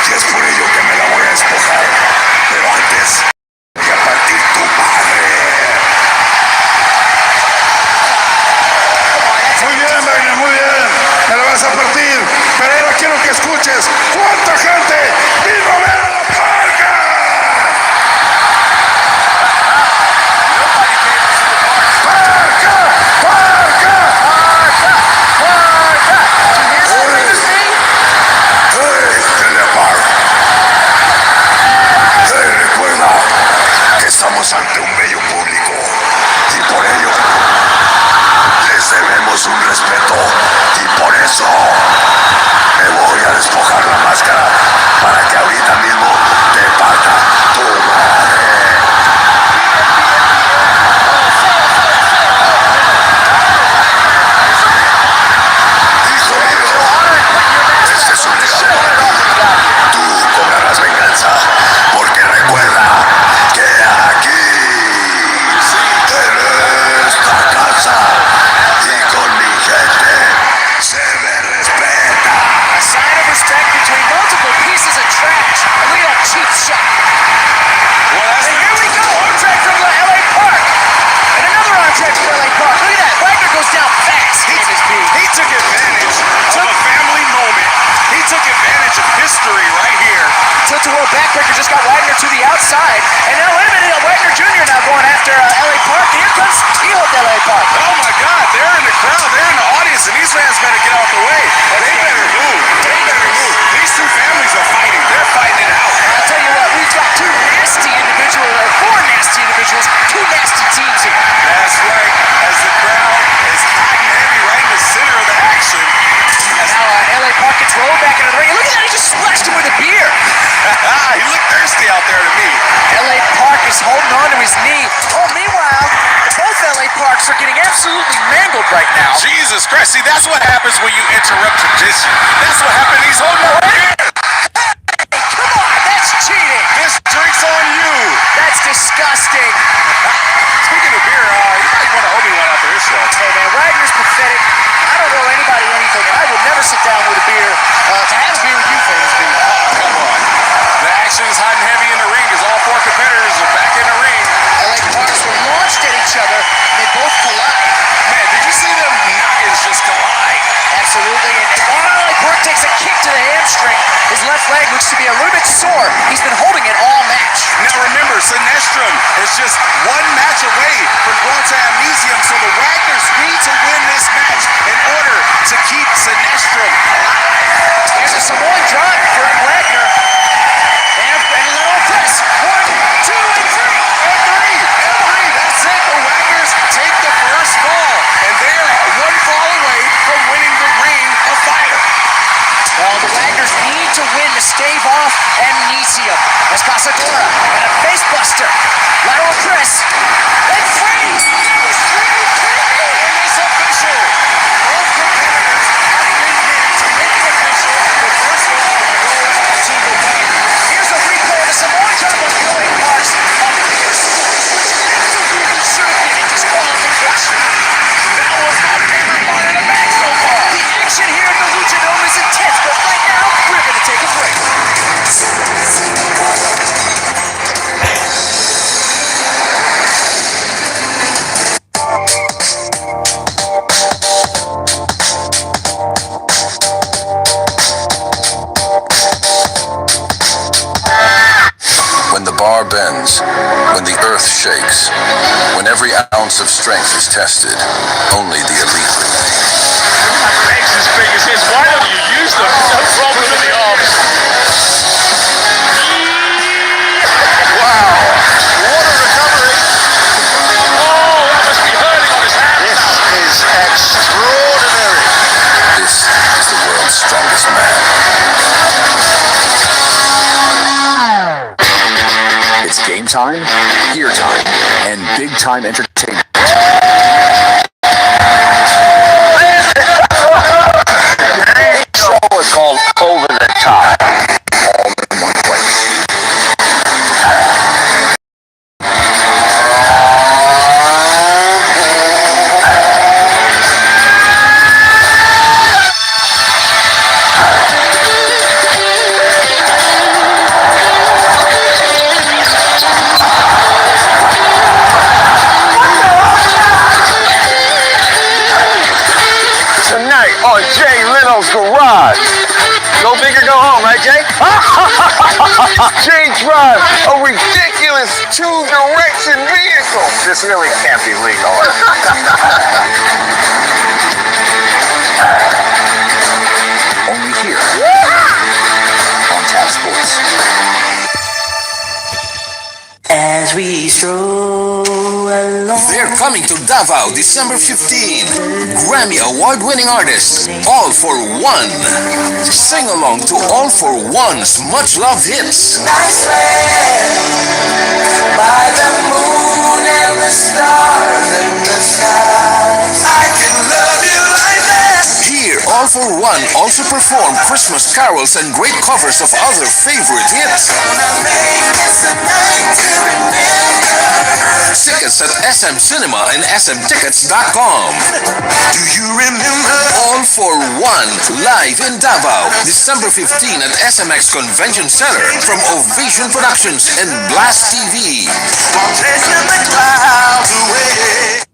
y es por ello que me la voy a despojar. Pero antes, voy a partir tu madre. Muy bien, Wagner, muy bien. Me la vas a partir. Pero ahora quiero que escuches cuánta gente vino a ver a la Parca. Estamos ante un bello público y por ello les debemos un respeto y por eso me voy a despojar la máscara just got Wagner to the outside. And now, wait a minute, Wagner Jr. now going after L.A. Park. And here comes Hijo de L.A. Park. Oh my God, they're in the crowd, they're in the audience, and these fans better get out the way. They better move. They better move. These two families are fighting. They're fighting it out. I'll tell you what, we've got two nasty individuals, or four nasty individuals, two nasty teams here. That's right. As the crowd is hot and heavy right in the center of the action. And now L.A. Park gets rolled back into the ring. Look at that, he just splashed him with a beer. He looked thirsty out there to me. L.A. Park is holding on to his knee. Oh, meanwhile, both L.A. Parks are getting absolutely mangled right now. Jesus Christ. See, that's what happens when you interrupt tradition. That's what happened. He's holding on. Hey, come on, that's cheating. This drink's on you. That's disgusting. Speaking of beer, you might want to owe me one after this show. Hey, man, Wagner's pathetic. I don't owe anybody anything. I would never sit down with a beer to have a beer with you, famous dude. Come on. The action is hot and heavy in the ring as all four competitors are back in the ring. L.A. Parks were launched at each other, and they both collide. Man, did you see them noggins just collide? Absolutely. And L.A. Park takes a kick to the hamstring. His left leg looks to be a little bit sore. He's been holding it all match. Now remember, Sinestrom is just one match away from going to Amnesium, so the Wagners need to win this match in order to keep Sinestrom alive. Here's a Samoan drop for Wagner. And a little press. 1, 2, and 3. And three. That's it. The Wagners take the first fall, and they are one fall away from winning the Ring of Fire. Well, the Wagners need to win to stave off Amnesium. As Casadora and a face buster. Lateral press. And three. It was three. And it's official. Both competitors have been pinned to make it official. The first fall goes to the Wagner. Here's a replay of the Samoan drop of L.A. Parks. Which absolutely should have been a disqualification. That was my favorite part of the match so far. The action here in the Lucha Dome is intense, but right now, we're going to take a break. When the bar bends, when the earth shakes, when every ounce of strength is tested, only the elite remain. Legs as big as his. Why don't you use them? No problem in the arms. Wow. What a recovery. Oh, that must be hurting on his hands. This is extraordinary. This is the world's strongest man. It's game time, gear time, and big time entertainment. Today's show is called Over the Top. All in one place. Tonight on Jay Leno's Garage. Go big or go home, right, Jay? Jay drives a ridiculous two-direction vehicle. This really can't be legal. Only here on Tap Sports. As we stroll along. They're coming to Davao December 15. Grammy Award-winning artists, All for One. Sing along to All for One's much-loved hits. Nice land by the moon and the stars in the sky. I can love you like that. Here, All for One also perform Christmas carols and great covers of other favorite hits. Tickets at SM Cinema and smtickets.com. Do you remember? All for One, live in Davao, December 15 at SMX Convention Center from Ovation Productions and Blast TV. While chasing the clouds away.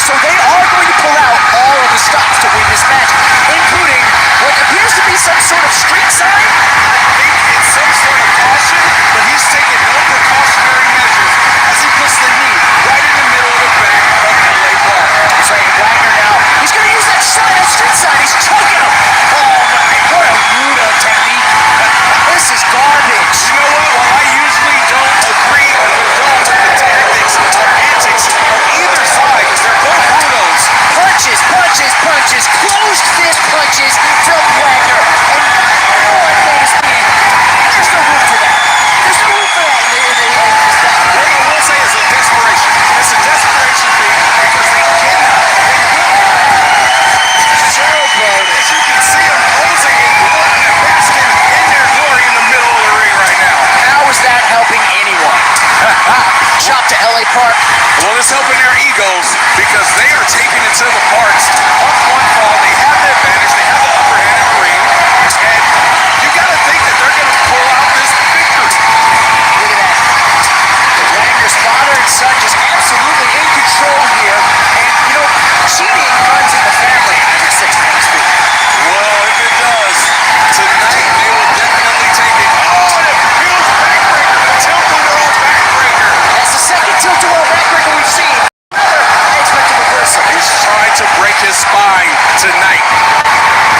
So they are going to pull out all of the stops to win this match, including what appears to be some sort of street sign. I think it's some sort of caution, but he's taking no precautionary measures as he puts the knee right in the middle of the back of LA Park. That's right, Wagner now. He's going to use that sign, that street sign. He's choking him. Oh my, what a Ruda technique. This is garbage. You know what? While I usually don't agree or condone with the tactics or antics of either side, because they're both brutos. Punches, punches, punches. Closed fist punches from Wagner. And oh, famous speed. There's no room for that. There's no room for that. What I will say is a desperation. It's a desperation thing because they cannot. As you can see them, Jose and basking in their glory in the middle of the ring right now. How is that helping anyone? Chop to LA Park. Well, it's helping their egos because they are taking it to the parks. Up one fall, they have the advantage, they have the upper hand in the ring, and you got to think that they're going to pull out this victory. Look at that. Wagner's father and son just absolutely in control here. And, you know, cheating runs in the family. It's a time speed. Well, if it does, tonight they will definitely take it. Oh, and a huge backbreaker, the tilt-the-world backbreaker. That's the second tilt-a-whirl backbreaker we've seen. I expect a reversal. He's trying to break his spine tonight.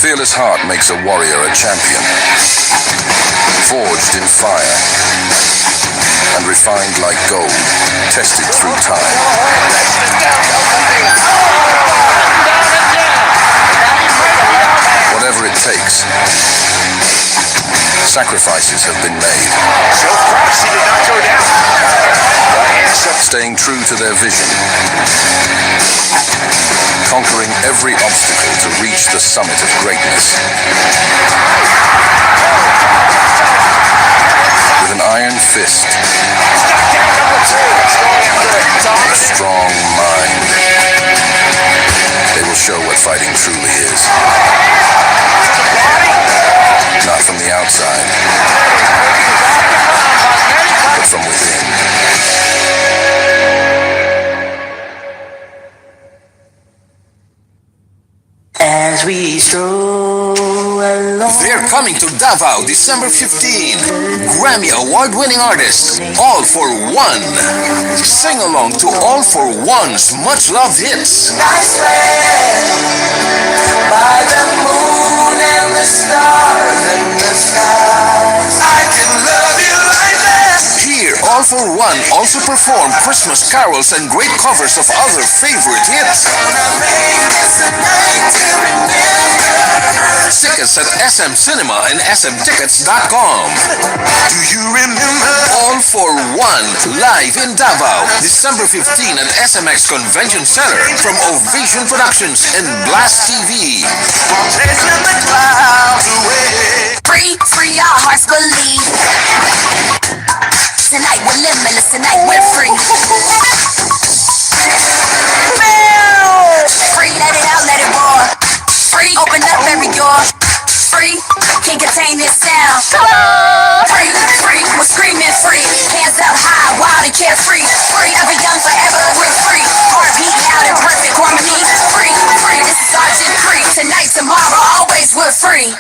fearless heart makes a warrior a champion, forged in fire and refined like gold, tested through time. Whatever it takes, sacrifices have been made. So Christ, he did not go down. Staying true to their vision, conquering every obstacle to reach the summit of greatness. With an iron fist, a strong mind, they will show what fighting truly is. Not from the outside, but from within. As we stroll along. They're coming to Davao December 15. Grammy Award-winning artist, All for One. Sing along to All for One's much-loved hits. Nice land by the moon and the stars and the skies. I can love you like that. Here, All for One also perform Christmas carols and great covers of other favorite hits. Tickets at SM Cinema and smtickets.com. Do you remember? All for One, live in Davao, December 15 at SMX Convention Center from Ovation Productions and Blast TV. Chasing the clouds away. Free, our hearts believe. Tonight we're limitless, tonight we're free. Free, let it out, let it roar. Free, open up every door. Free, can't contain this sound. Free, we're screaming free. Hands up high, wild and carefree. Free, ever young, forever we're free. Heart beating out in perfect harmony. Free, this is our decree. Tonight, tomorrow, always we're free.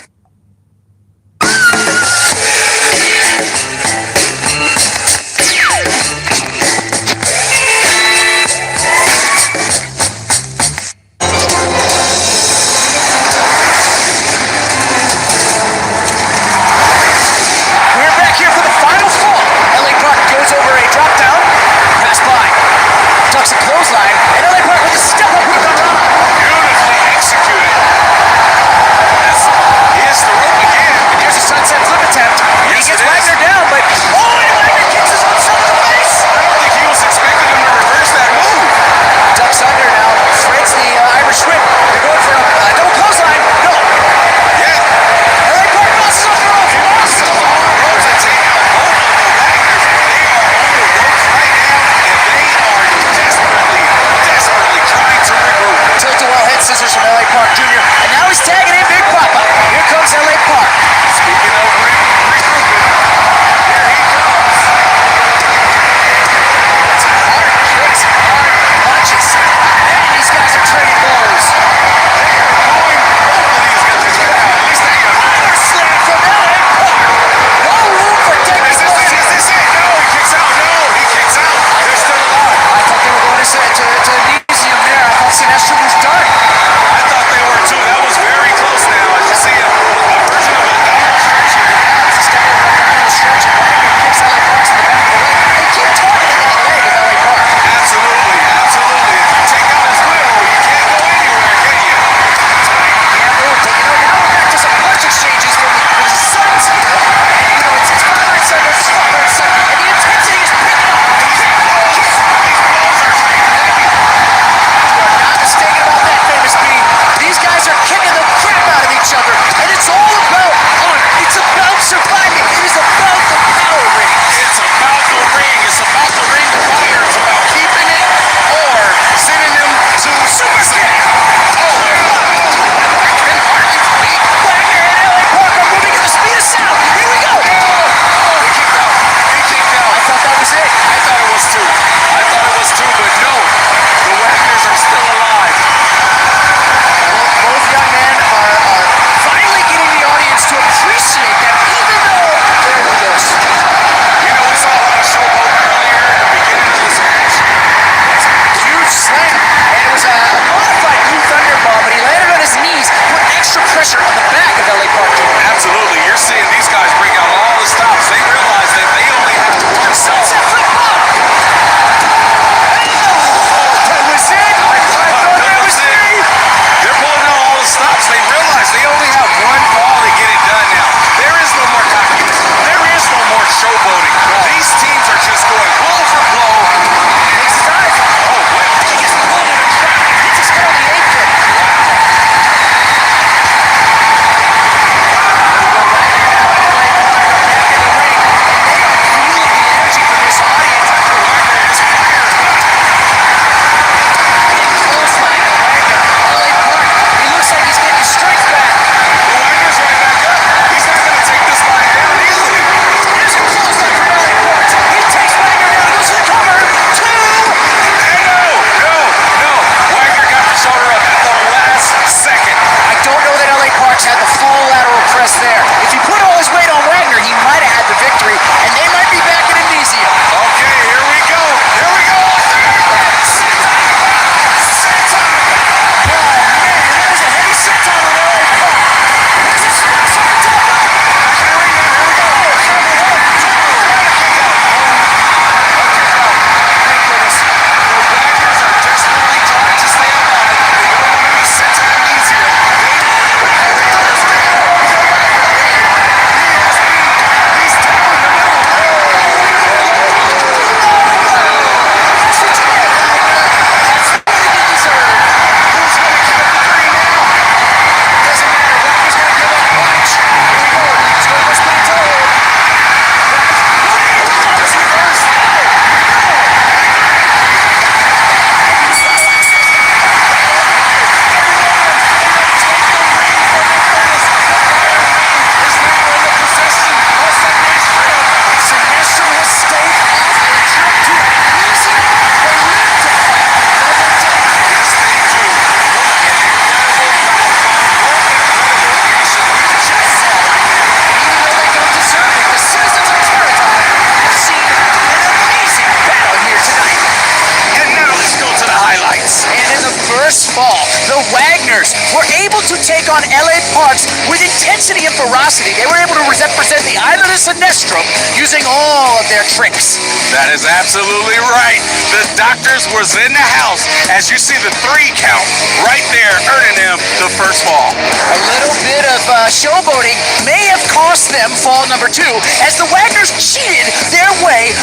the Wagners were able to take on LA Parks with intensity and ferocity. They were able to represent the island of Sinestro using all of their tricks. That is absolutely right. The Doctors was in the house as you see the 3 count right there, earning them the first fall. A little bit of showboating may have cost them fall number 2 as the Wagners cheated their way,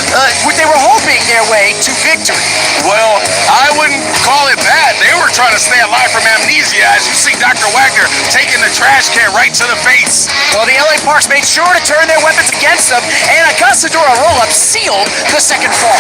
they were hoping their way to victory. Well, I wouldn't call it that. They were trying to stay alive from amnesia as you see Dr. Wagner taking the trash can right to the face. Well, the LA Parks made sure to turn their weapons against them, and a Cazadora roll-up sealed the second fall.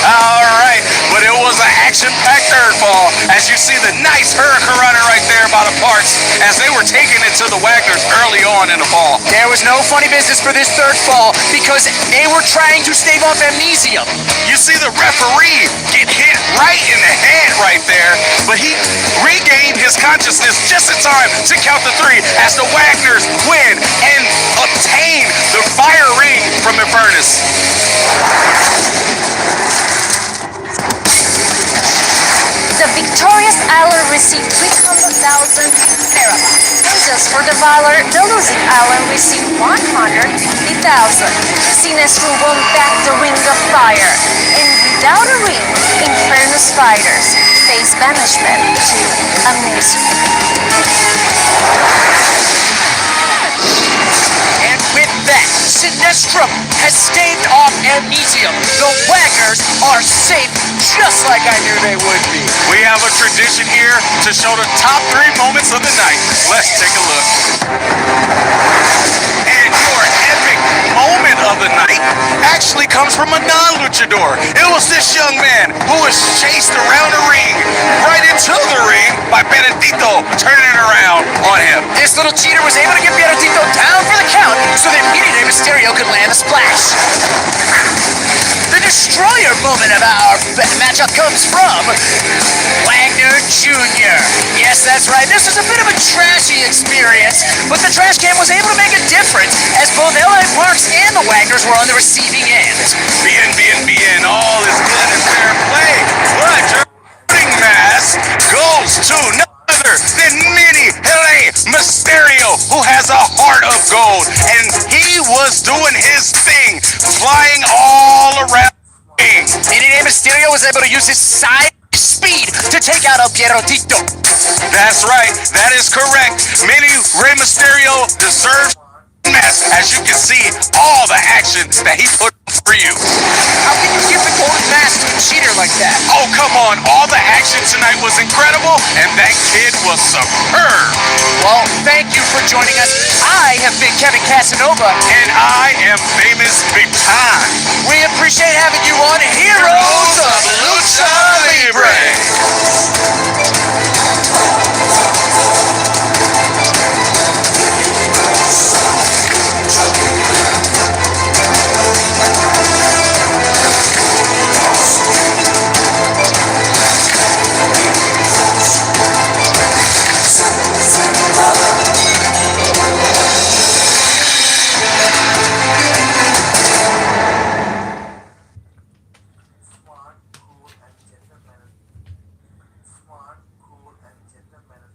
All right, but it was an action-packed third fall as you see the nice hurricane right there by the Parks as they were taking it to the Wagners early on in the fall. There was no funny business for this third fall because they were trying to stave off amnesia. You see the referee get hit right in the head right there, but he regained his consciousness just in time to count the 3 as the Wagners win and obtain the fire ring from Inverness. The victorious island received 300,000 terabytes. And just for the valor, the losing island received 150,000. Sinestro won back the Ring of Fire, and without a ring, Infernus fighters face banishment to amnesia. And with that, Sinestro has staved off amnesia. The Wagners are safe just like I knew they would be. We have a tradition here to show the top 3 moments of the night. Let's take a look. And your epic moment of the night actually comes from a non-luchador. It was this young man who was chased around the ring, right into the ring by Benedito, turning it around on him. This little cheater was able to get Benedito down for the count so that Mini Rey Mysterio could land a splash. The destroyer moment of our matchup comes from Wagner Jr. Yes, that's right. This was a bit of a trashy experience, but the trash can was able to make a difference as both LA Parks and the Wagners were on the receiving end. Bien, all is good and fair play, but your ring mask goes to none other than Mini Rey Mysterio, who has a heart of gold, and he was doing his thing, flying all around the ring. Mini Rey Mysterio was able to use his side speed to take out El Pierrotito. That's right, that is correct. Mini Rey Mysterio deserves mess, as you can see all the action that he put for you. How can you give the golden mask to a cheater like that? Oh, come on. All the action tonight was incredible, and that kid was superb. Well, thank you for joining us. I have been Kevin Casanova. And I am Famous Big Time. We appreciate having you on Heroes of Lucha Libre.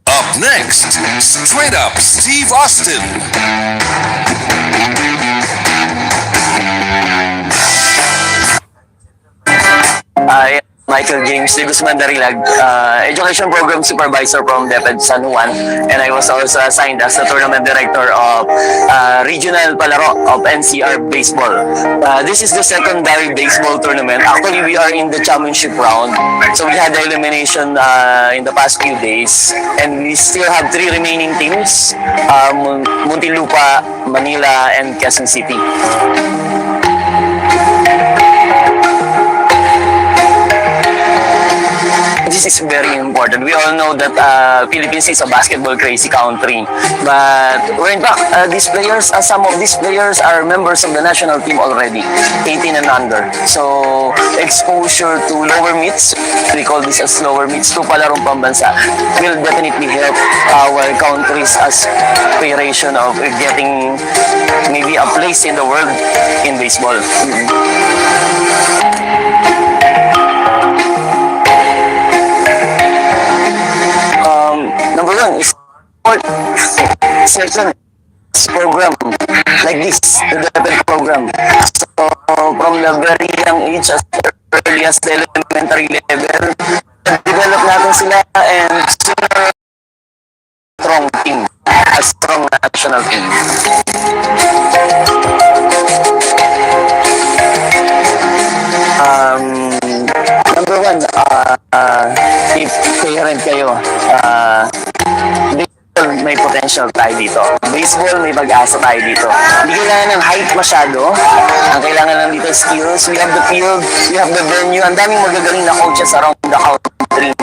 Up next, Straight Up Steve Austin. I am Michael James de Guzman Darilag, Education Program Supervisor from DepEd San Juan, and I was also assigned as the Tournament Director of Regional Palaro of NCR Baseball. This is the secondary baseball tournament. Actually, we are in the championship round, so we had the elimination in the past few days, and we still have 3 remaining teams, Muntinlupa, Manila, and Quezon City. This is very important. We all know that Philippines is a basketball crazy country, but in fact, these players, some of these players are members of the national team already, 18 and under. So exposure to lower meets, we call this as lower meets, to palarong pambansa, will definitely help our country's aspiration of getting maybe a place in the world in baseball. yun, sport, second program, like this, the level program. So, from the very young age, as early as the elementary level, develop natin sila and sooner strong team, a strong national team. Number one, if parent kayo, baseball, may potential tayo dito. Baseball, may pag-asa tayo dito. Hindi kailangan ng height masyado. Ang kailangan lang dito skills. We have the field, we have the venue. Ang daming magagaling na coaches around the country.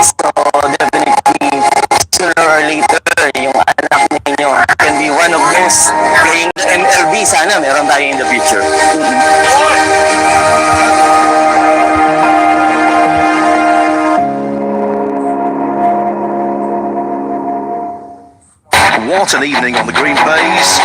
So, definitely, sooner or later, yung anak ninyo can be one of those playing the MLB. Sana meron tayo in the future. What an evening on the Green Bays.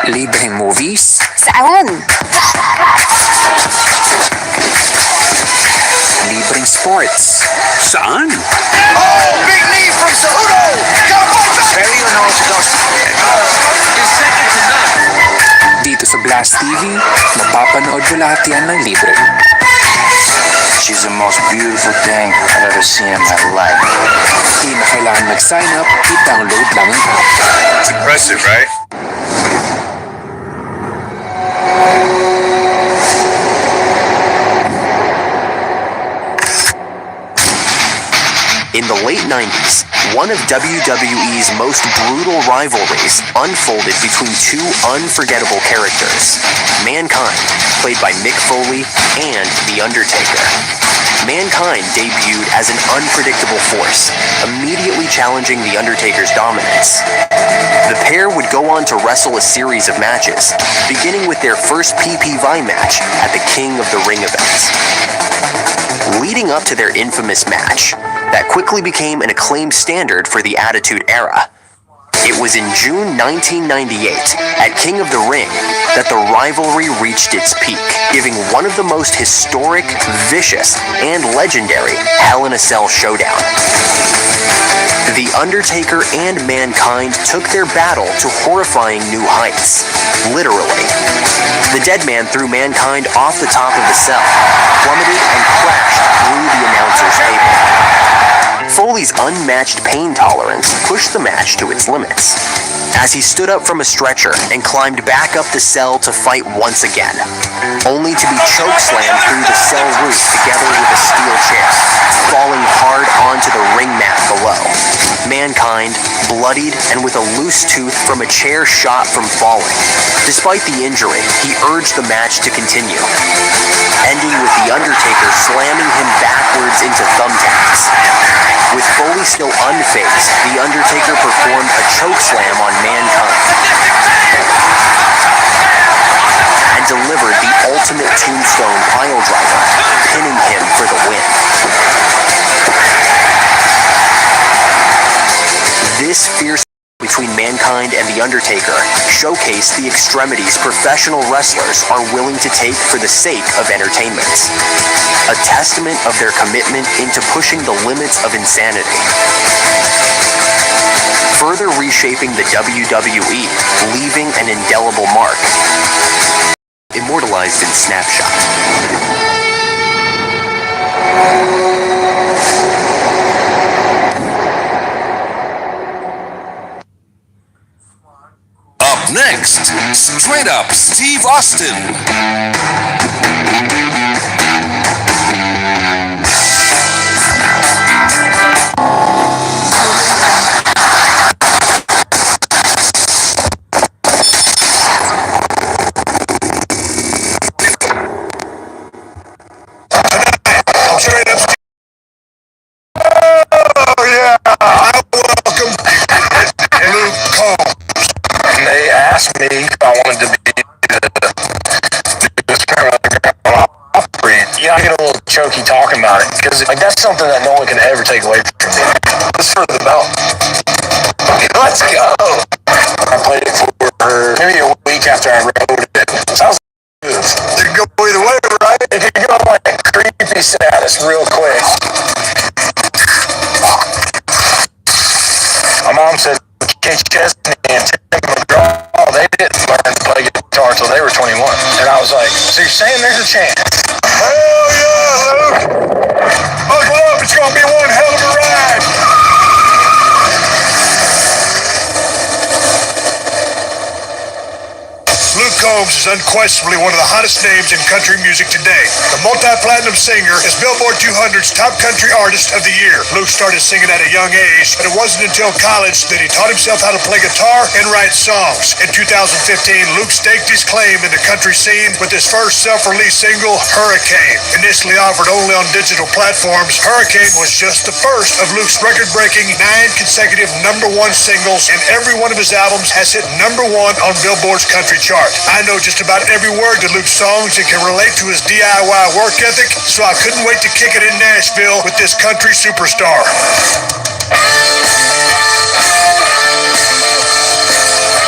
Libreng movies? Saan? Libreng sports? Saan? Oh, big knee from Cejudo! Very unorthodox. Is second to none. Dito sa Blast TV, mapapanood mo lahat yan ng libre. She's the most beautiful thing I've ever seen in my life. Di na kailangan mag-sign up, i-download lang ang app. It's impressive, right? In the late 90s, one of WWE's most brutal rivalries unfolded between two unforgettable characters, Mankind, played by Mick Foley, and The Undertaker. Mankind debuted as an unpredictable force, immediately challenging The Undertaker's dominance. The pair would go on to wrestle a series of matches, beginning with their first PPV match at the King of the Ring event. Leading up to their infamous match, that quickly became an acclaimed standard for the Attitude Era. It was in June 1998, at King of the Ring, that the rivalry reached its peak, giving one of the most historic, vicious, and legendary Hell in a Cell showdown. The Undertaker and Mankind took their battle to horrifying new heights, literally. The Dead Man threw Mankind off the top of the cell, plummeted and crashed through the announcer's table. Foley's unmatched pain tolerance pushed the match to its limits, as he stood up from a stretcher and climbed back up the cell to fight once again, only to be chokeslammed through the cell roof together with a steel chair, falling hard onto the ring mat below. Mankind, bloodied and with a loose tooth from a chair shot from falling. Despite the injury, he urged the match to continue, ending with The Undertaker slamming him backwards into thumbtacks. With Foley still unfazed, The Undertaker performed a chokeslam on Mankind and delivered the ultimate tombstone piledriver, pinning him for the win. This fierce between Mankind and The Undertaker showcased the extremities professional wrestlers are willing to take for the sake of entertainment. A testament of their commitment into pushing the limits of insanity. Further reshaping the WWE, leaving an indelible mark. Immortalized in Snapshot. Up next, Straight Up Steve Austin. Oh yeah, I welcome Luke Cole. me. I wanted to be I get a little choky talking about it because like that's something that no one can ever take away from me. It's for the belt. Okay, let's go. I played it for her maybe a week after I wrote it. Sounds good. It could go either way, right? It could go like creepy status real quick. My mom said Keith Chesney and Tim McGraw, they didn't learn to play guitar until they were 21. And I was like, so you're saying there's a chance? Hell yeah, Luke! Buckle up, it's gonna be one hell of a ride! Luke Combs is unquestionably one of the hottest names in country music today. The multi-platinum singer is Billboard 200's top country artist of the year. Luke started singing at a young age, but it wasn't until college that he taught himself how to play guitar and write songs. In 2015, Luke staked his claim in the country scene with his first self-released single, Hurricane. Initially offered only on digital platforms, Hurricane was just the first of Luke's record-breaking 9 consecutive #1 singles, and every one of his albums has hit #1 on Billboard's country chart. I know just about every word to Luke's songs and can relate to his DIY work ethic, so I couldn't wait to kick it in Nashville with this country superstar.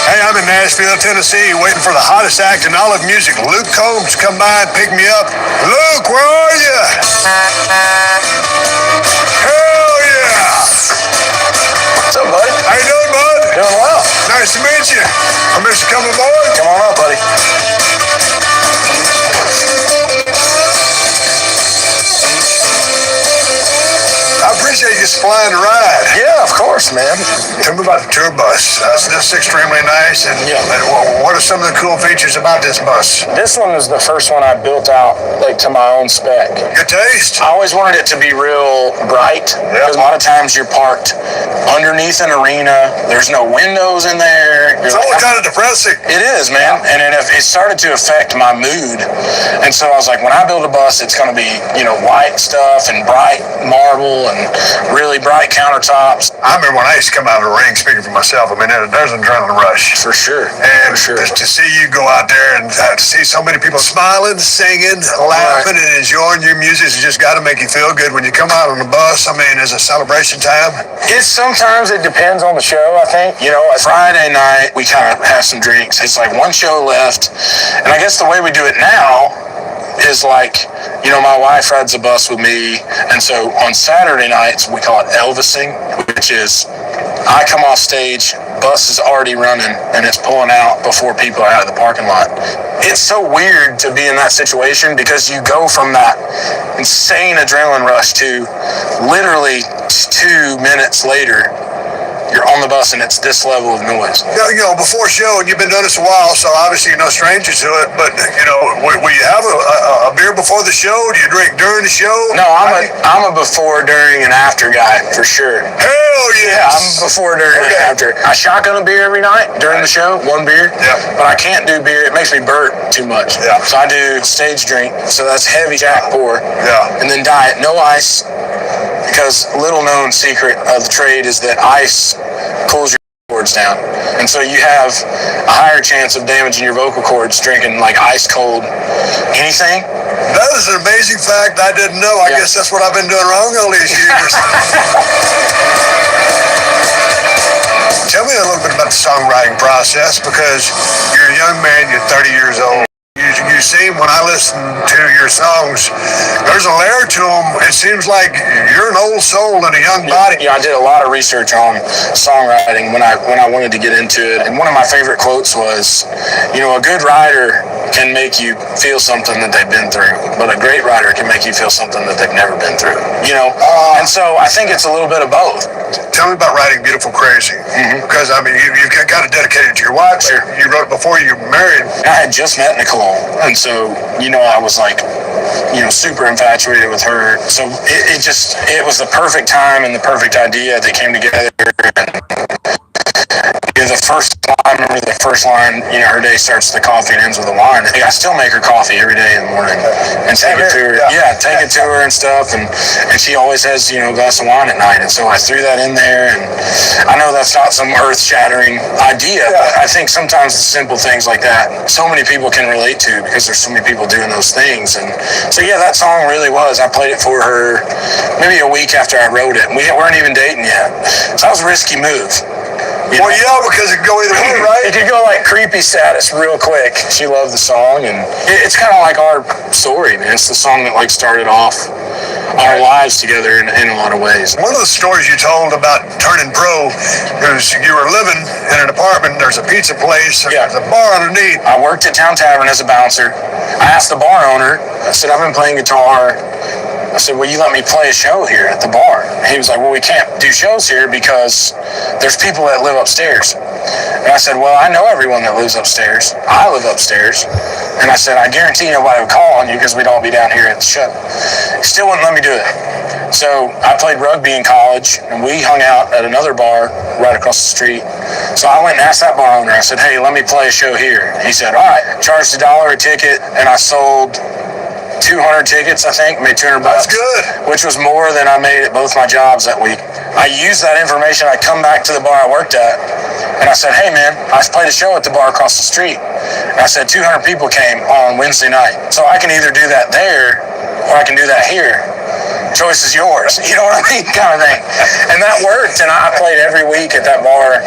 Hey, I'm in Nashville, Tennessee, waiting for the hottest act in all of music, Luke Combs, to come by and pick me up. Luke, where are you? Hell yeah! What's up, buddy? How you doing, bud? Doing well. Nice to meet you. Permission to come aboard? Come on up, buddy. I appreciate you supplying the ride. Yeah, of course, man. Tell me about the tour bus. This is extremely nice. And what are some of the cool features about this bus? This one is the first one I built out like to my own spec. Good taste. I always wanted it to be real bright. Because a lot of times you're parked underneath an arena. There's no windows in there. It's all kind of depressing. It is, man. And it started to affect my mood. And so I was like, when I build a bus, it's going to be, white stuff and bright marble and really bright countertops. I remember when I used to come out of the ring, speaking for myself, I mean, there's an adrenaline rush. For sure. And to see you go out there and to see so many people smiling, singing, laughing, and enjoying your music, it's just got to make you feel good when you come out on the bus. I mean, is it celebration time? Sometimes it depends on the show, I think. Friday night, we kind of have some drinks. It's like one show left. And I guess the way we do it now is like, my wife rides the bus with me, and so on Saturday nights, we call it Elvising, which is I come off stage, bus is already running, and it's pulling out before people are out of the parking lot. It's so weird to be in that situation because you go from that insane adrenaline rush to literally 2 minutes later, you're on the bus and it's this level of noise. Before show, and you've been doing this a while, so obviously you're no stranger to it, but, will you have a beer before the show? Do you drink during the show? No, I'm a before, during, and after guy, for sure. Hell yes! Yeah, I'm before, during, and after. I shotgun a beer every night during the show, 1 beer. Yeah. But I can't do beer. It makes me burp too much. Yeah. So I do stage drink, so that's heavy Jack pour. Yeah. And then diet, no ice, because little known secret of the trade is that ice cools your cords down, and so you have a higher chance of damaging your vocal cords drinking like ice cold anything. That is an amazing fact I didn't know. I guess that's what I've been doing wrong all these years. Tell me a little bit about the songwriting process, because you're a young man, you're 30 years old. You seem, when I listen to your songs, there's a layer to them. It seems like you're an old soul in a young body. Yeah, I did a lot of research on songwriting when I wanted to get into it. And one of my favorite quotes was, a good writer can make you feel something that they've been through, but a great writer can make you feel something that they've never been through. And so I think it's a little bit of both. Tell me about writing Beautiful Crazy. Because, I mean, you've got it dedicated to your wife. Sure. You wrote it before you were married. I had just met Nicole, and so, I was like, super infatuated with her. So it was the perfect time and the perfect idea that came together. The first time, I remember the first line, her day starts with the coffee and ends with the wine. I still make her coffee every day in the morning and take it to her. Yeah, take it to her and stuff. And she always has, a glass of wine at night. And so I threw that in there. And I know that's not some earth-shattering idea, but I think sometimes the simple things like that, so many people can relate to because there's so many people doing those things. And so, yeah, that song really was. I played it for her maybe a week after I wrote it. We weren't even dating yet. So that was a risky move. Well, yeah, because it could go either way, right? It could go like creepy status real quick. She loved the song, and it's kind of like our story, man. It's the song that started off our lives together in a lot of ways. One of the stories you told about turning pro is you were living in an apartment, there's a pizza place, there's a bar underneath. I worked at Town Tavern as a bouncer. I asked the bar owner, I said, I've been playing guitar. I said, will you let me play a show here at the bar? And he was like, well, we can't do shows here because there's people that live upstairs. And I said, well, I know everyone that lives upstairs. I live upstairs. And I said, I guarantee nobody would call on you because we'd all be down here at the show. He still wouldn't let me do it. So I played rugby in college, and we hung out at another bar right across the street. So I went and asked that bar owner, I said, hey, let me play a show here. He said, all right. Charged $1 a ticket, and I sold 200 tickets, I think, made $200. That's good. Which was more than I made at both my jobs that week. I used that information. I come back to the bar I worked at, and I said, hey, man, I played a show at the bar across the street. And I said 200 people came on Wednesday night. So I can either do that there, or I can do that here. Choice is yours. You know what I mean? Kind of thing. And that worked, and I played every week at that bar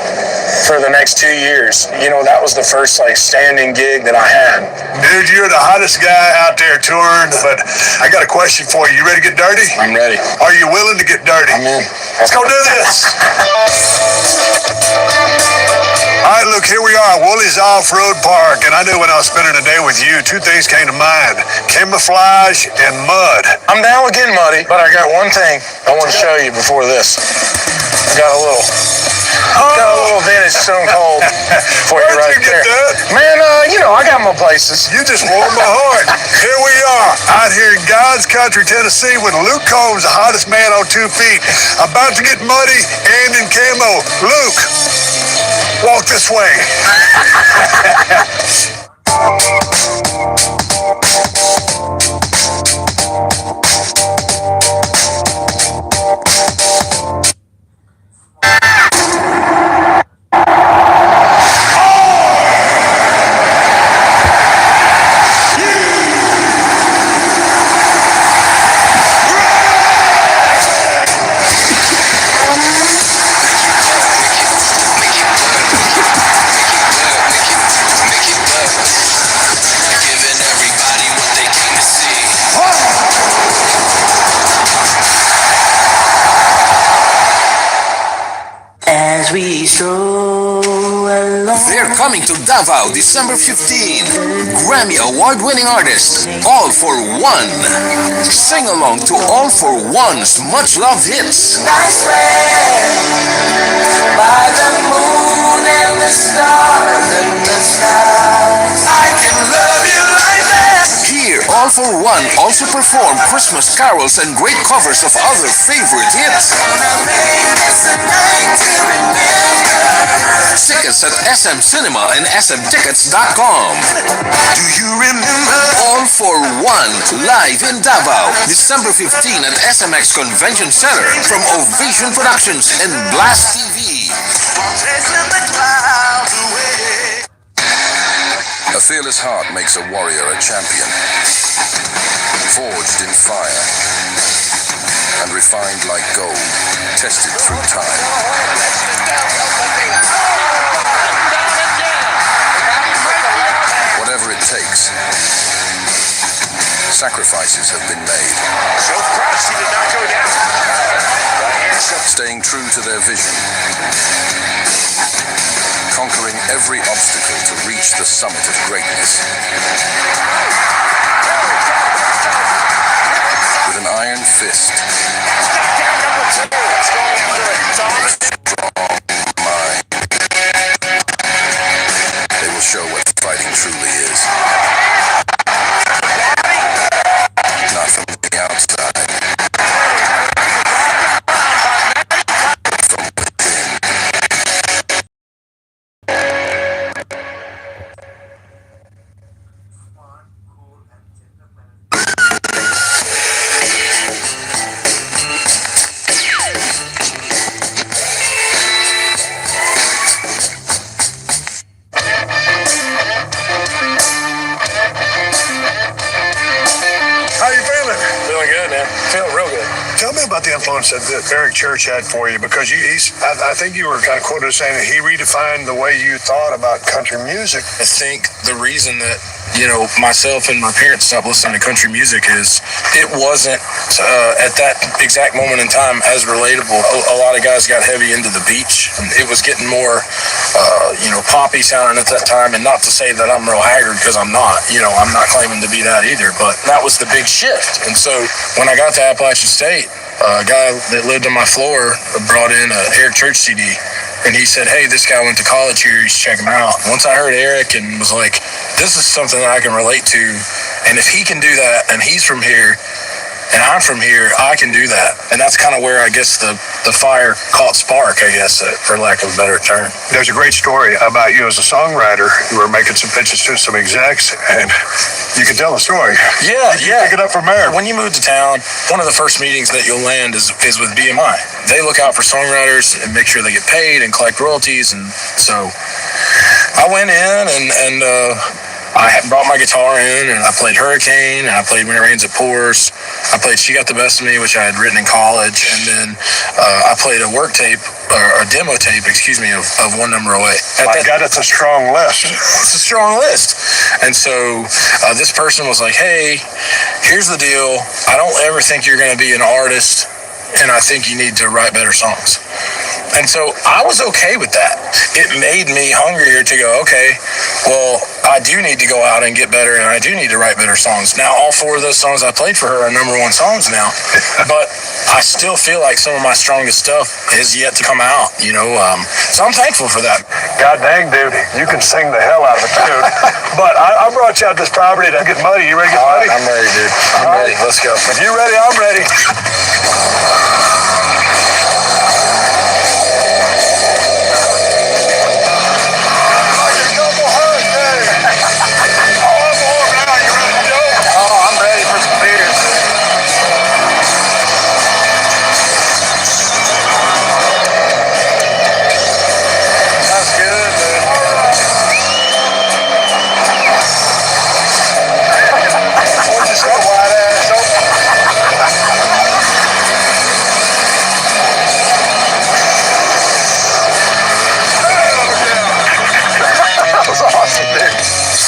for the next 2 years. That was the first standing gig that I had. Dude, you're the hottest guy out there touring, but I got a question for you. You ready to get dirty? I'm ready. Are you willing to get dirty? I'm in. Let's go do this. All right, look, here we are at Woolies Off-Road Park, and I knew when I was spending a day with you, two things came to mind, camouflage and mud. I'm down with getting muddy, but I got one thing I want to show you before this. I got a little vintage Stone Cold for you right there. Man, I got my places. You just warmed my heart. Here we are, out here in God's country, Tennessee, with Luke Combs, the hottest man on 2 feet, about to get muddy and in camo. Luke, walk this way. They're coming to Davao December 15. Grammy Award-winning artist, All for One. Sing along to All for One's much-loved hits. Nice way, by the moon and the stars in the skies. I can love you like that. Here, All for One also perform Christmas carols and great covers of other favorite hits. Tickets at SM Cinema and smtickets.com. Do you remember? All for One, live in Davao, December 15 at SMX Convention Center from Ovation Productions and Blast TV. A fearless heart makes a warrior a champion, forged in fire and refined like gold, tested through time. Whatever it takes, sacrifices have been made. So crouch, he did not go down. Staying true to their vision, conquering every obstacle to reach the summit of greatness. With an iron fist, strong mind, they will show what fighting truly is. Not from the outside, but from within. influence that Eric Church had for you? Because I think you were kind of quoted as saying that he redefined the way you thought about country music. I think the reason that, myself and my parents stopped listening to country music is it wasn't at that exact moment in time as relatable. A lot of guys got heavy into the beach. And it was getting more, poppy sounding at that time. And not to say that I'm real haggard, because I'm not. I'm not claiming to be that either. But that was the big shift. And so when I got to Appalachian State, a guy that lived on my floor brought in an Eric Church CD. And he said, hey, this guy went to college here, you should check him out. Once I heard Eric and was like, this is something that I can relate to. And if he can do that, and he's from here, and I'm from here, I can do that. And that's kind of where I guess the fire caught spark, I guess, for lack of a better term. There's a great story about you as a songwriter. You were making some pitches to some execs, and you can tell the story. Yeah. Pick it up from there. When you move to town, one of the first meetings that you'll land is with BMI. They look out for songwriters and make sure they get paid and collect royalties. And so I went in and I brought my guitar in, and I played Hurricane, and I played When It Rains It Pours. I played She Got the Best of Me, which I had written in college, and then I played a work tape, or a demo tape, of One Number Away. My God, it's a strong list. It's a strong list. And so this person was like, hey, here's the deal. I don't ever think you're going to be an artist, and I think you need to write better songs. And so I was okay with that. It made me hungrier to go, okay, well, I do need to go out and get better, and I do need to write better songs. Now, all 4 of those songs I played for her are #1 songs now, but I still feel like some of my strongest stuff is yet to come out, so I'm thankful for that. God dang, dude, you can sing the hell out of a tune. But I brought you out this property to get muddy. You ready to get muddy? I'm ready, dude. I'm ready. Let's go. If you're ready, I'm ready.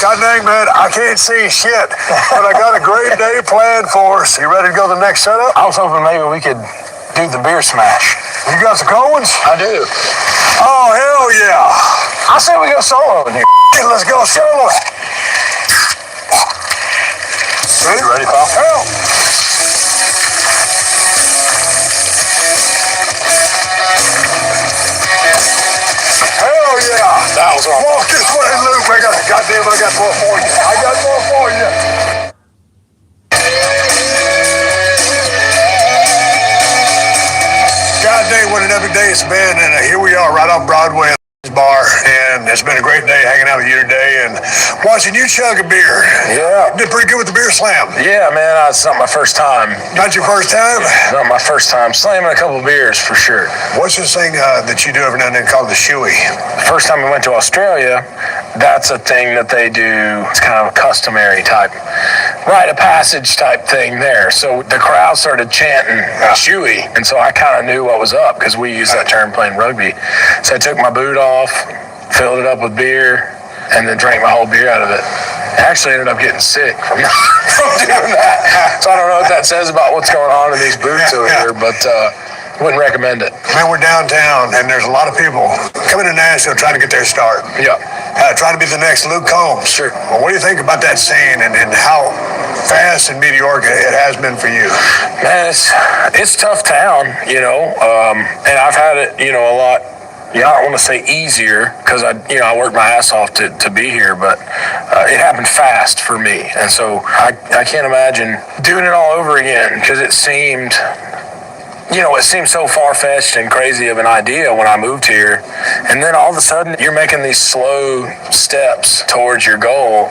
God dang, man, I can't see shit, but I got a great day planned for us. You ready to go to the next setup? I was hoping maybe we could do the beer smash. You got some cold ones? I do. Oh, hell yeah. I say we go solo in here. Let's go solo. Ready? You ready, pal? Hell. Hell yeah. That was wrong. Walk this way, Luke. Goddamn, I got more for you. I got more for you. God dang, what an epic day it's been. And here we are right off Broadway bar, and it's been a great day hanging out with you today and watching you chug a beer. Yeah. Did pretty good with the beer slam. Yeah, man, it's not my first time. Not your first time? Not my first time. Slamming a couple beers for sure. What's this thing that you do every now and then called the shoey? First time I went to Australia, that's a thing that they do. It's kind of a customary type, rite of passage type thing there. So the crowd started chanting shoey, and so I kind of knew what was up because we use that term playing rugby. So I took my boot off, filled it up with beer, and then drank my whole beer out of it. I actually ended up getting sick from doing that. So I don't know what that says about what's going on in these boots over here, but wouldn't recommend it. Man, we're downtown, and there's a lot of people coming to Nashville trying to get their start. Yeah. Trying to be the next Luke Combs. Sure. Well, what do you think about that scene and how fast and meteoric it has been for you? Man, it's tough town, and I've had it, a lot. I don't want to say easier because I worked my ass off to be here, but it happened fast for me, and so I can't imagine doing it all over again because it seemed so far-fetched and crazy of an idea when I moved here, and then all of a sudden you're making these slow steps towards your goal,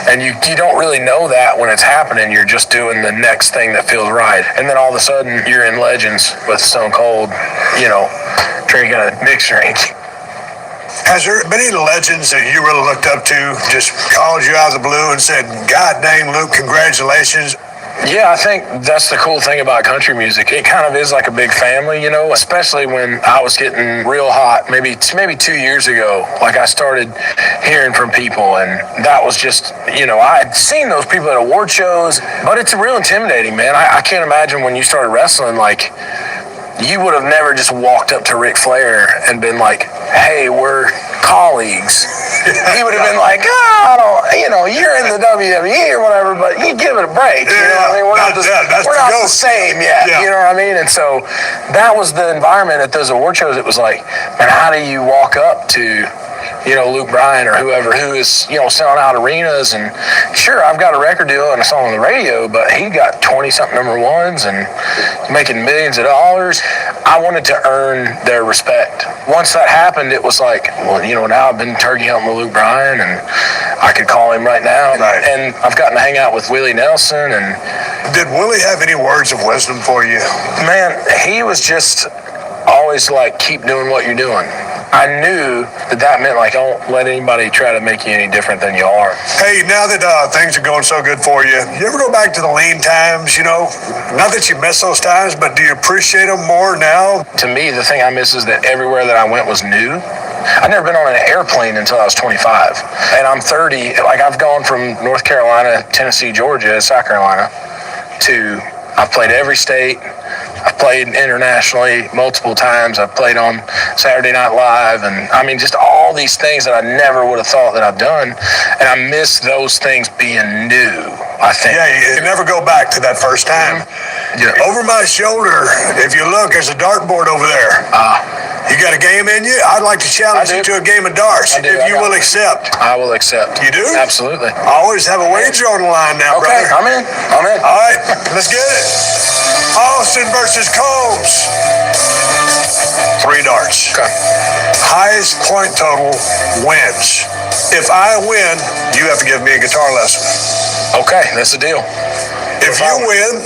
and you don't really know that when it's happening. You're just doing the next thing that feels right, and then all of a sudden you're in Legends with Stone Cold, drinking a mixed drink. Has there been any legends that you really looked up to, just called you out of the blue and said, God dang, Luke, congratulations? Yeah, I think that's the cool thing about country music. It kind of is like a big family, you know, especially when I was getting real hot, maybe 2 years ago. Like I started hearing from people, and that was just, you know, I had seen those people at award shows, but it's real intimidating, man. I can't imagine when you started wrestling, like, you would have never just walked up to Ric Flair and been like, hey, we're colleagues. He would have been like, oh, I don't, you know, you're in the WWE or whatever, but you give it a break. You know what I mean? We're not the same yet. You know what I mean? And so that was the environment at those award shows. It was like, man, how do you walk up to, you know, Luke Bryan or whoever who is, you know, selling out arenas? And sure, I've got a record deal and a song on the radio, but he got 20-something number ones and making millions of dollars. I wanted to earn their respect. Once that happened, it was like, well, you know, now I've been turkey hunting with Luke Bryan, and I could call him right now. And I've gotten to hang out with Willie Nelson. And did Willie have any words of wisdom for you? Man, he was just always like, keep doing what you're doing. I knew that meant, like, don't let anybody try to make you any different than you are. Hey, now that things are going so good for you, you ever go back to the lean times, you know? Not that you miss those times, but do you appreciate them more now? To me, the thing I miss is that everywhere that I went was new. I'd never been on an airplane until I was 25. And I'm 30. Like, I've gone from North Carolina, Tennessee, Georgia, South Carolina, to I've played every state. I've played internationally multiple times. I've played on Saturday Night Live, and I mean, just all these things that I never would have thought that I've done, and I miss those things being new, I think. Yeah, you never go back to that first time. Yeah. Over my shoulder, if you look, there's a dartboard over there. You got a game in you? I'd like to challenge you to a game of darts, if you will accept. I will accept. You do? Absolutely. I always have a wager on the line now, brother. I'm in. All right, let's get it. Austin versus Combs. 3 darts. Okay. Highest point total wins. If I win, you have to give me a guitar lesson. Okay, that's the deal. If you win,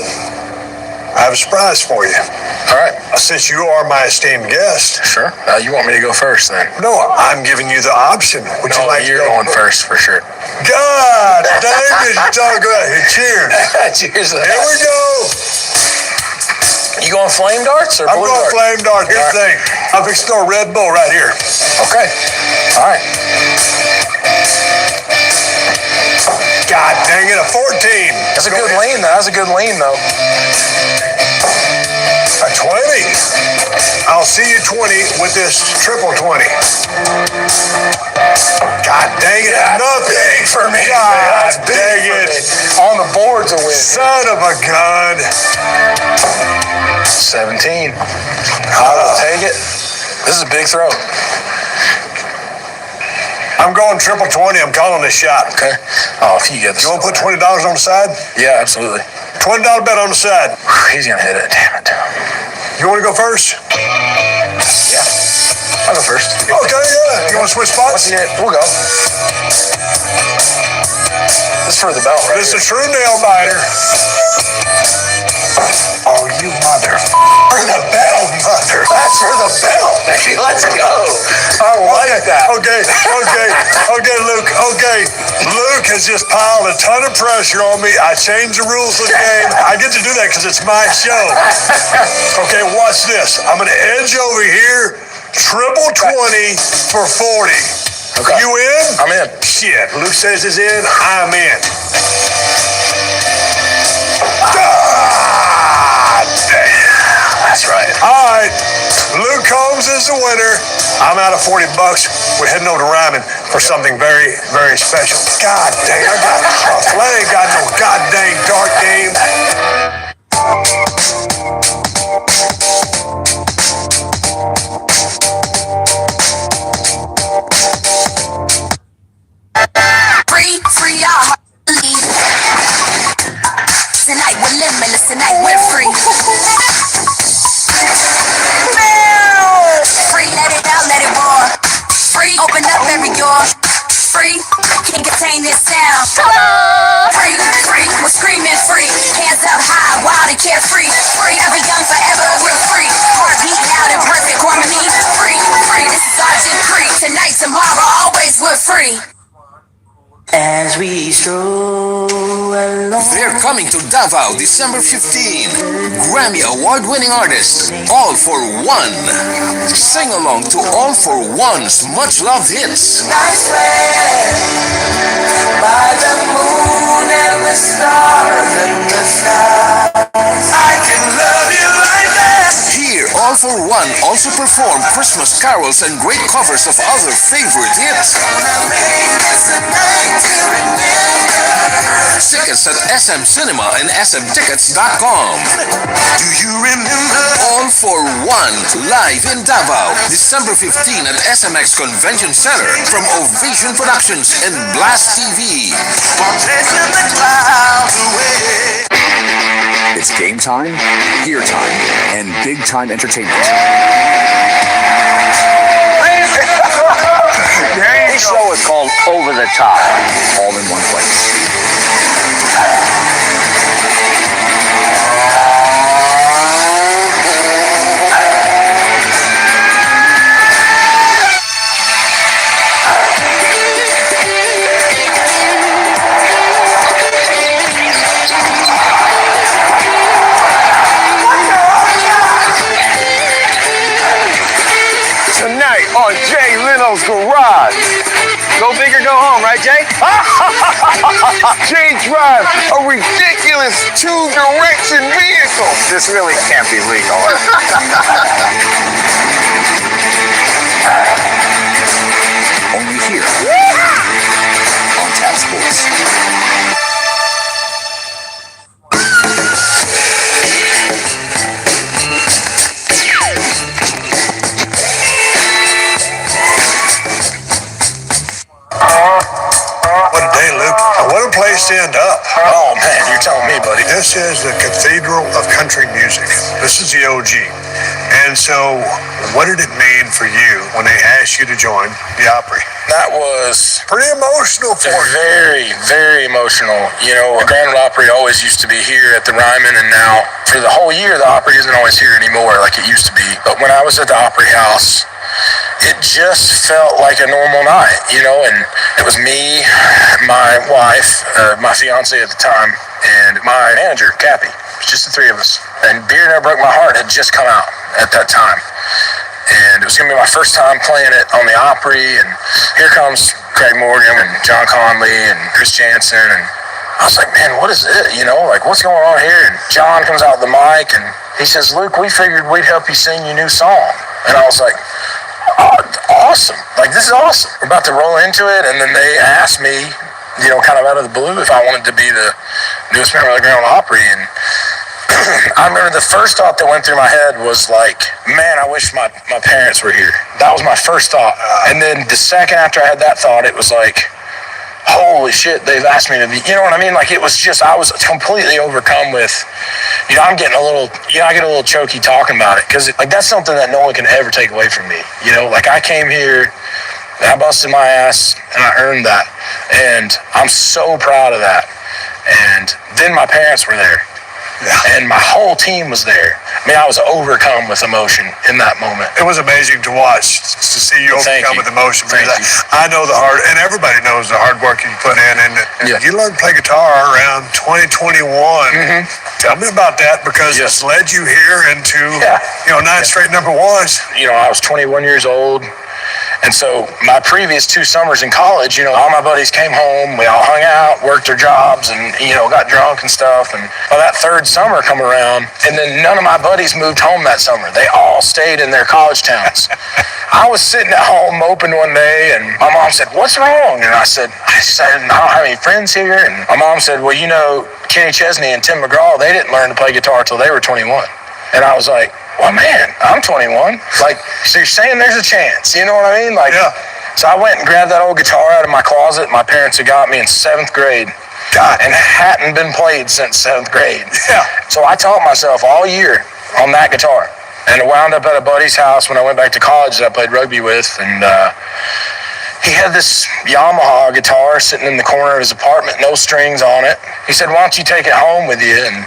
I have a surprise for you. All right. Since you are my esteemed guest. Sure. You want me to go first then? No, I'm giving you the option. Would you like you're to go going first for sure. God dang it. Talk about it. Cheers. Cheers. Here we go. You going flame darts or I'm blue going darts? flame dart. Here's the thing. I'm fixing to throw a Red Bull right here. Okay. All right. God dang it, a 14. That's a good lean, though. That's a good lean, though. A 20. I'll see you 20 with this triple 20. God dang it, nothing. Big for me. God dang it. On the board's a win. Son of a gun. 17. I'll take it. This is a big throw. I'm going triple 20. I'm calling this shot. Okay. Oh, if you get this. You want to put $20 on the side? Yeah, absolutely. $20 bet on the side. He's going to hit it. Damn it. You want to go first? Yeah. I'll go first. Okay, yeah. You want to switch spots? We'll go. This is for the belt, right? This is a true nail biter. Oh, you mother. For the belt, mother. That's for the belt, baby. Let's go. I like that. Okay, Luke. Okay. Luke has just piled a ton of pressure on me. I changed the rules of the game. I get to do that because it's my show. Okay, watch this. I'm going to edge over here. Triple 20 for 40. Okay. You in? I'm in. Shit. Luke says he's in. I'm in. That's right. All right. Luke Combs is the winner. I'm out of $40. We're heading over to Ryman for something very, very special. God dang, I got a flag. Got no goddamn dart game. Free, our lead. Tonight we're limitless, tonight we're free. Free, let it out, let it roar. Free, open up every door. Free, can't contain this sound. Free, we're screaming free. Hands up high, wild and carefree. Free, ever young, forever, we're free. Heartbeat loud and perfect harmony. Free, this is our decree. Tonight, tomorrow, always we're free. As we stroll along. They're Coming to Davao December 15. Grammy Award-winning artist, All for One. Sing along to All for One's much-loved hits. Nice way, by the moon and the stars and the stars. I can love you like that. Here, All for One also perform Christmas carols and great covers of other favorite hits. Tickets at SM Cinema and smtickets.com. Do you remember? All for One, live in Davao, December 15 at SMX Convention Center from Ovation Productions and Blast TV. It's game time, gear time, and big time entertainment. This show is called Over the Top. All in one place. Tonight on Jay Leno's Garage. Go big or go home, right, Jay? Jay drives a ridiculous two-direction vehicle. This really can't be legal. Only here on Tap Sports. What a day, Luke. What a place to end up. Oh, man, you're telling me, buddy. This is the Cathedral of Country Music. This is the OG. And so, what did it mean for you when they asked you to join the Opry? That was Pretty emotional for you. very, very emotional. You know, Grand Ole Opry always used to be here at the Ryman, and now for the whole year, the Opry isn't always here anymore like it used to be. But when I was at the Opry House, it just felt like a normal night, you know, and it was me, my wife, my fiance at the time, and my manager, Cappy. It was just the three of us. And Beer Never Broke My Heart had just come out at that time. And it was going to be my first time playing it on the Opry, and here comes Craig Morgan and John Conley and Chris Jansen, and I was like, man, what is it? You know, like, what's going on here? And John comes out with the mic, and he says, Luke, we figured we'd help you sing your new song. And I was like, oh, awesome. Like, this is awesome. We're about to roll into it, and then they asked me, you know, kind of out of the blue if I wanted to be the newest member of the Grand Ole Opry, and I remember the first thought that went through my head was like, man, I wish my parents were here. That was my first thought. And then the second after I had that thought, it was like, holy shit, they've asked me to be, you know what I mean? Like, it was just, I was completely overcome with, you know, I get a little choky talking about it, because like, that's something that no one can ever take away from me. You know, like, I came here, and I busted my ass, and I earned that. And I'm so proud of that. And then my parents were there. And my whole team was there. I mean, I was overcome with emotion in that moment. It was amazing to watch, to see you overcome with emotion. I know the hard, and everybody knows the hard work you put in. And you learned to play guitar around 2021. Tell me about that, because it's led you here into, you know, 9 straight number ones. You know, I was 21 years old. And so my previous 2 summers in college, you know, all my buddies came home, we all hung out, worked their jobs, and, you know, got drunk and stuff. And well, that 3rd summer come around, and then none of my buddies moved home that summer. They all stayed in their college towns. I was sitting at home moping one day, and my mom said, what's wrong? And I said, I don't have any friends here. And my mom said, well, you know, Kenny Chesney and Tim McGraw, they didn't learn to play guitar until they were 21. And I was like, well, man, I'm 21. Like, so you're saying there's a chance, you know what I mean? Like, so I went and grabbed that old guitar out of my closet my parents had got me in 7th grade. And hadn't been played since 7th grade. So I taught myself all year on that guitar. And I wound up at a buddy's house when I went back to college that I played rugby with. And he had this Yamaha guitar sitting in the corner of his apartment, no strings on it. He said, why don't you take it home with you and,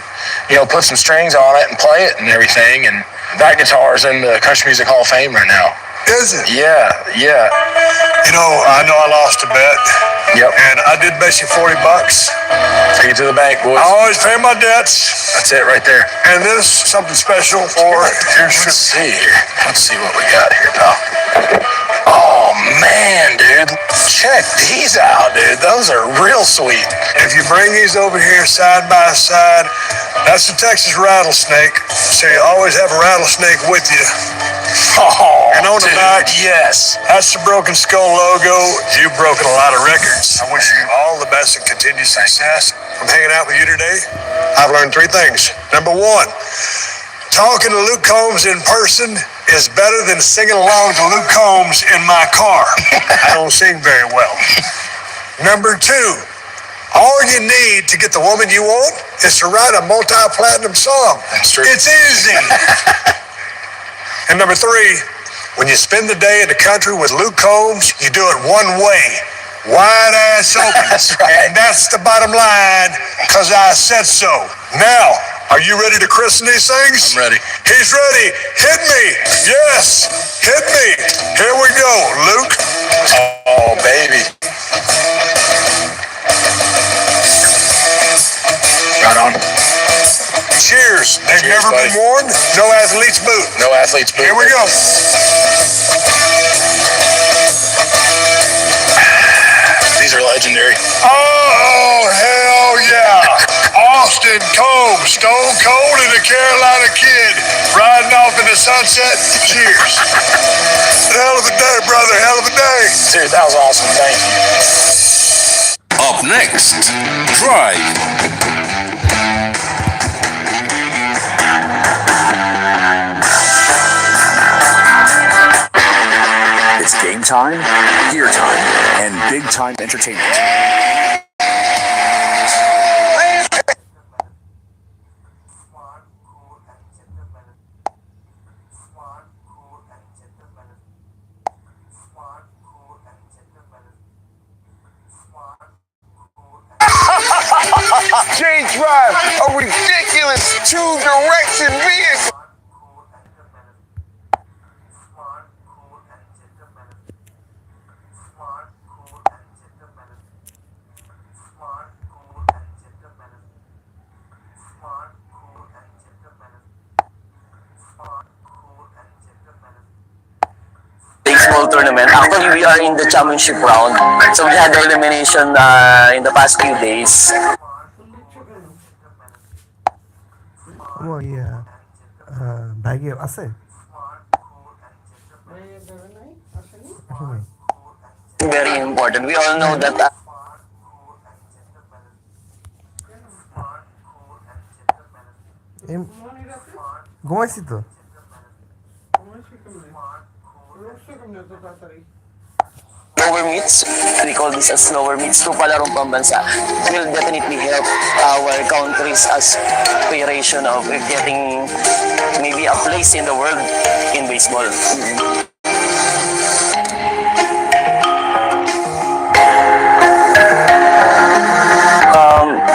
you know, put some strings on it and play it and everything. And that guitar is in the Country Music Hall of Fame right now. Is it? Yeah. You know I lost a bet. Yep. And I did bet you $40. Take it to the bank, boys. I always pay my debts. That's it right there. And this is something special for Let's see here. Let's see what we got here, pal. Oh, man, dude. Check these out, dude. Those are real sweet. If you bring these over here side by side, that's the Texas rattlesnake. So you always have a rattlesnake with you. Oh, and on the dude, back, yes. That's the Broken Skull logo. You've broken a lot of records. I wish you all the best and continued success. From hanging out with you today, I've learned 3 things. Number 1, talking to Luke Combs in person is better than singing along to Luke Combs in my car. I don't sing very well. Number 2, all you need to get the woman you want is to write a multi-platinum song. That's true. It's easy. And number 3, when you spend the day in the country with Luke Combs, you do it one way. Wide ass open. That's right. And that's the bottom line, because I said so. Now, are you ready to christen these things? I'm ready. He's ready. Hit me. Yes. Hit me. Here we go, Luke. Oh, baby. Right on. Cheers. They've Cheers, never buddy. been worn. No athlete's boot. No athlete's boot. Here we go. These are legendary. Oh, hell yeah. Austin Combs, Stone Cold and the Carolina Kid, riding off in the sunset. Cheers. Hell of a day, brother. Hell of a day. Dude, that was awesome. Thank you. Up next, Drive. It's game time, gear time, and big time entertainment. J-Drive, a ridiculous 2-direction vehicle. Baseball tournament. Actually, we are in the championship round. So we had the elimination in the past few days. ব্যাগে আছে Very important. We all know that ঘুমাইছি তো slower meets, we call this as slower meets to palarong pambansa, will definitely help our country's aspiration of getting maybe a place in the world in baseball.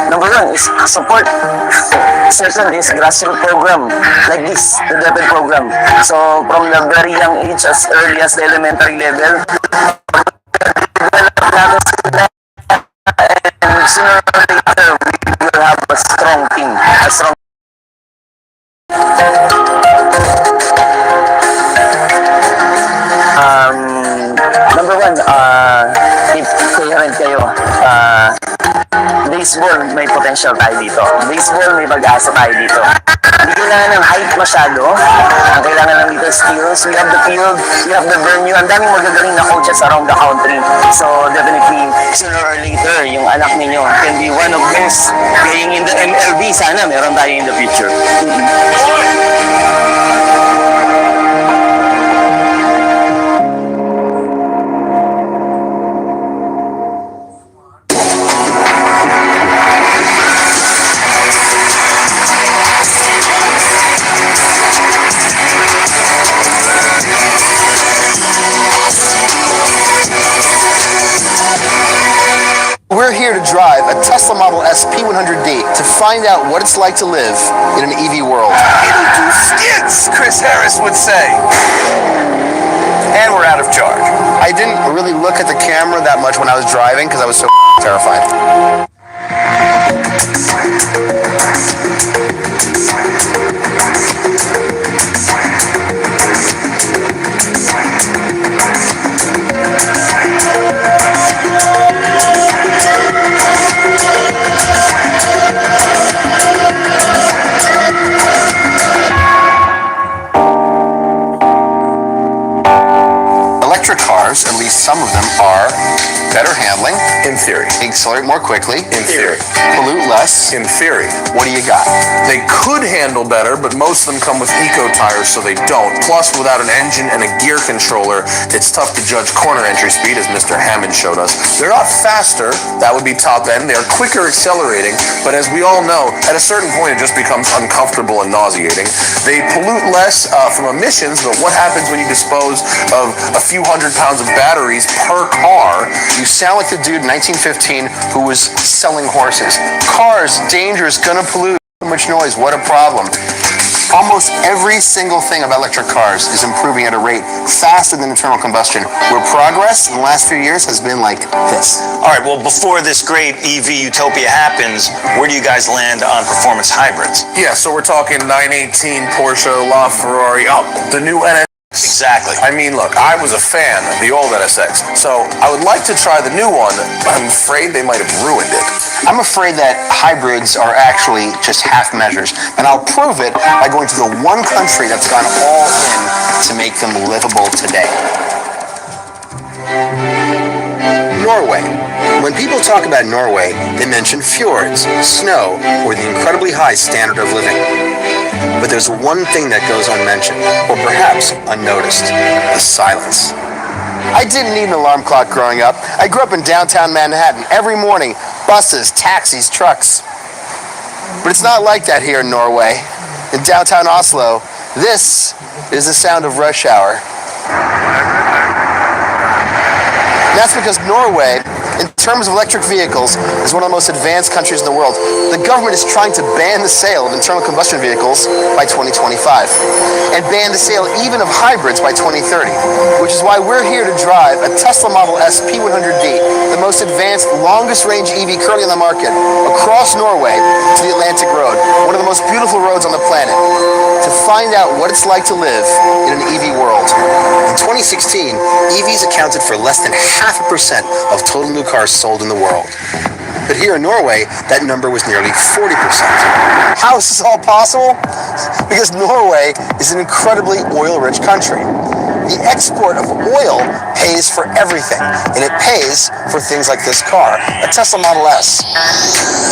Number 1 is support. Second is grassroots program like this, the DepEd program. So from the very young age, as early as the elementary level, and sooner or later we will have a strong team, a strong number 1, if coherent kayo, baseball, may potential tayo dito. Baseball, may pag-asa tayo dito. Hindi kailangan ng height masyado. Ang kailangan lang dito skills. We have the field, we have the venue. Ang daming magagaling na coaches around the country. So, definitely, sooner or later, yung anak ninyo can be one of those playing in the MLB. Sana meron tayo in the future. We're here to drive a Tesla Model S P100D to find out what it's like to live in an EV world. It'll do skits, Chris Harris would say. And we're out of charge. I didn't really look at the camera that much when I was driving because I was so terrified. Electric cars, at least some of them, are better handling. In theory. Accelerate more quickly. In theory. Pollute less. In theory. What do you got? They could handle better, but most of them come with eco tires, so they don't. Plus, without an engine and a gear controller, it's tough to judge corner entry speed, as Mr. Hammond showed us. They're not faster, that would be top end. They are quicker accelerating, but as we all know, at a certain point it just becomes uncomfortable and nauseating. They pollute less from emissions, but what happens when you dispose of a few 100 pounds of batteries per car? You sound like the dude in 1915 who was selling horses. Cars, dangerous, gonna pollute, too much noise, what a problem. Almost every single thing about electric cars is improving at a rate faster than internal combustion, where progress in the last few years has been like this. All right, well, before this great EV utopia happens, where do you guys land on performance hybrids? Yeah, so we're talking 918 Porsche, LaFerrari, the new NS. Exactly. I mean, look, I was a fan of the old NSX, so I would like to try the new one, but I'm afraid they might have ruined it. I'm afraid that hybrids are actually just half measures, and I'll prove it by going to the one country that's gone all in to make them livable today. Norway. When people talk about Norway, they mention fjords, snow, or the incredibly high standard of living. But there's one thing that goes unmentioned, or perhaps unnoticed: the silence. I didn't need an alarm clock growing up. I grew up in downtown Manhattan. Every morning, buses, taxis, trucks. But it's not like that here in Norway. In downtown Oslo, this is the sound of rush hour. That's because Norway, in terms of electric vehicles, is one of the most advanced countries in the world. The government is trying to ban the sale of internal combustion vehicles by 2025, and ban the sale even of hybrids by 2030, which is why we're here to drive a Tesla Model S P100D, the most advanced, longest-range EV currently on the market, across Norway to the Atlantic Road, one of the most beautiful roads on the planet, to find out what it's like to live in an EV world. In 2016, EVs accounted for less than 0.5% of total new cars sold in the world. But here in Norway, that number was nearly 40%. How is this all possible? Because Norway is an incredibly oil-rich country. The export of oil pays for everything, and it pays for things like this car, a Tesla Model S.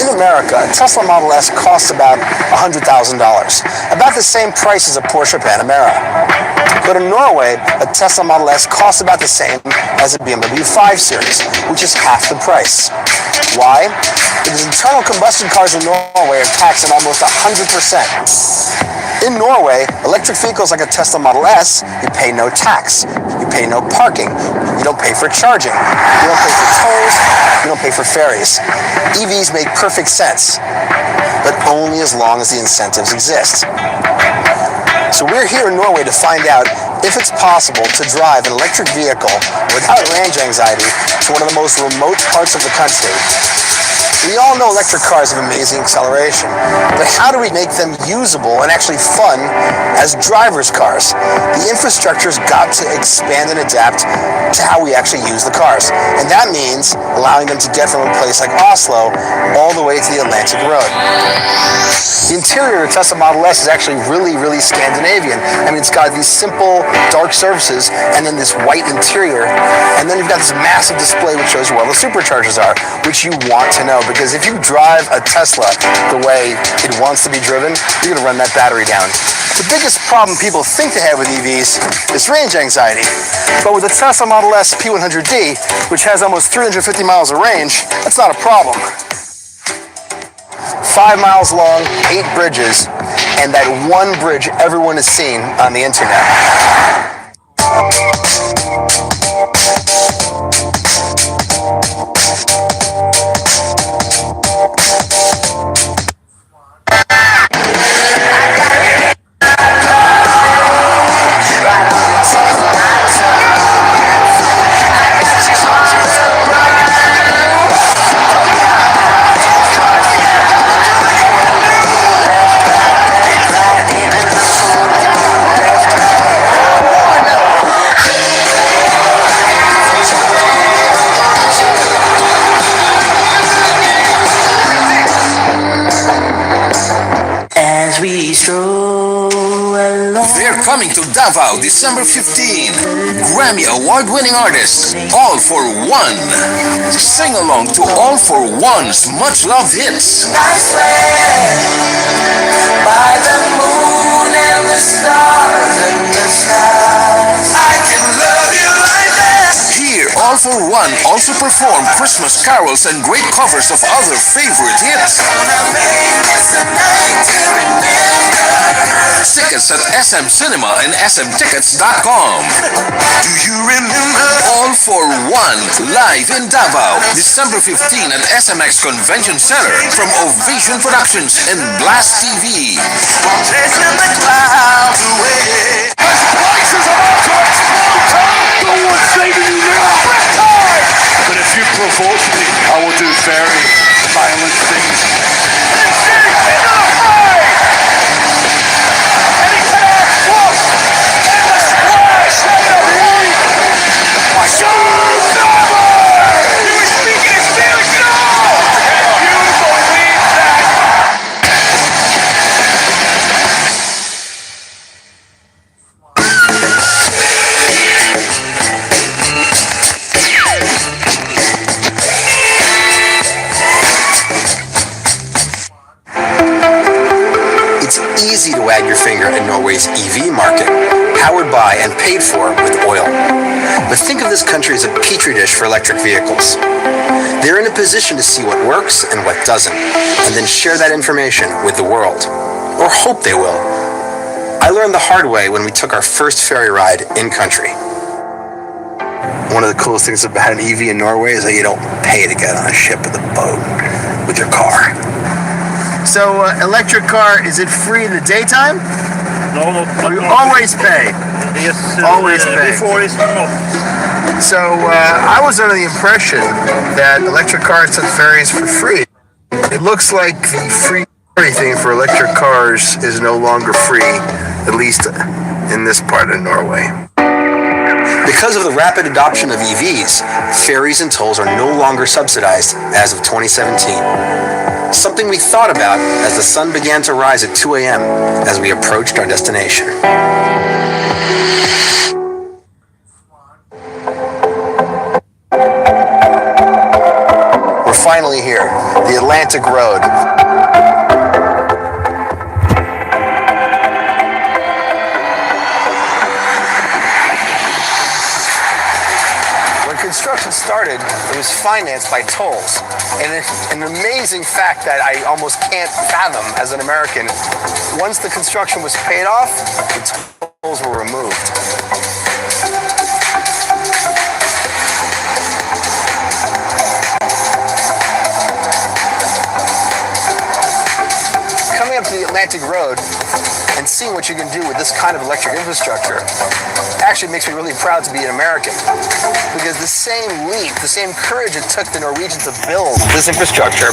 In America, a Tesla Model S costs about $100,000, about the same price as a Porsche Panamera. But in Norway, a Tesla Model S costs about the same as a BMW 5 Series, which is half the price. Why? Because internal combustion cars in Norway are taxed at almost 100%. In Norway, electric vehicles like a Tesla Model S, you pay no tax. You pay no parking. You don't pay for charging. You don't pay for tolls. You don't pay for ferries. EVs make perfect sense, but only as long as the incentives exist. So we're here in Norway to find out if it's possible to drive an electric vehicle without range anxiety to one of the most remote parts of the country. We all know electric cars have amazing acceleration, but how do we make them usable and actually fun as driver's cars? The infrastructure's got to expand and adapt to how we actually use the cars, and that means allowing them to get from a place like Oslo all the way to the Atlantic Road. The interior of the Tesla Model S is actually really, really Scandinavian. I mean, it's got these simple, dark surfaces, and then this white interior, and then you've got this massive display which shows you where the superchargers are, which you want to know, because if you drive a Tesla the way it wants to be driven, you're going to run that battery down. The biggest problem people think they have with EVs is range anxiety. But with the Tesla Model S P100D, which has almost 350 miles of range, that's not a problem. 5 miles long, 8 bridges, and that one bridge everyone has seen on the internet. They're coming to Davao December 15. Grammy Award-winning artists, All for One. Sing along to All for One's much-loved hits. I swear by the moon and the stars and the stars, I can love you like that. Here, All for One also perform Christmas carols and great covers of other favorite hits. Tickets at SM Cinema and smtickets.com. Do you remember? All for One, live in Davao, December 15 at SMX Convention Center from Ovation Productions and Blast TV. I'm chasing the clouds away. This place is about to explode! No one's saving you now! But if you provoke me, I will do very violent things. It's easy to wag your finger at Norway's EV market, powered by and paid for with oil. But think of this country as a petri dish for electric vehicles. They're in a position to see what works and what doesn't, and then share that information with the world. Or hope they will. I learned the hard way when we took our first ferry ride in country. One of the coolest things about an EV in Norway is that you don't pay to get on a ship with a boat with your car. So, electric car, is it free in the daytime? No. You always pay. Yes, always pay. Before it's not. So, I was under the impression that electric cars took ferries for free. It looks like the free thing for electric cars is no longer free, at least in this part of Norway. Because of the rapid adoption of EVs, ferries and tolls are no longer subsidized as of 2017. Something we thought about as the sun began to rise at 2 a.m. as we approached our destination. We're finally here, the Atlantic Road. Construction started, it was financed by tolls. And an amazing fact that I almost can't fathom as an American, once the construction was paid off, the tolls were removed. Coming up to the Atlantic Road and seeing what you can do with this kind of electric infrastructure actually makes me really proud to be an American. Because the same leap, the same courage it took the Norwegians to build this infrastructure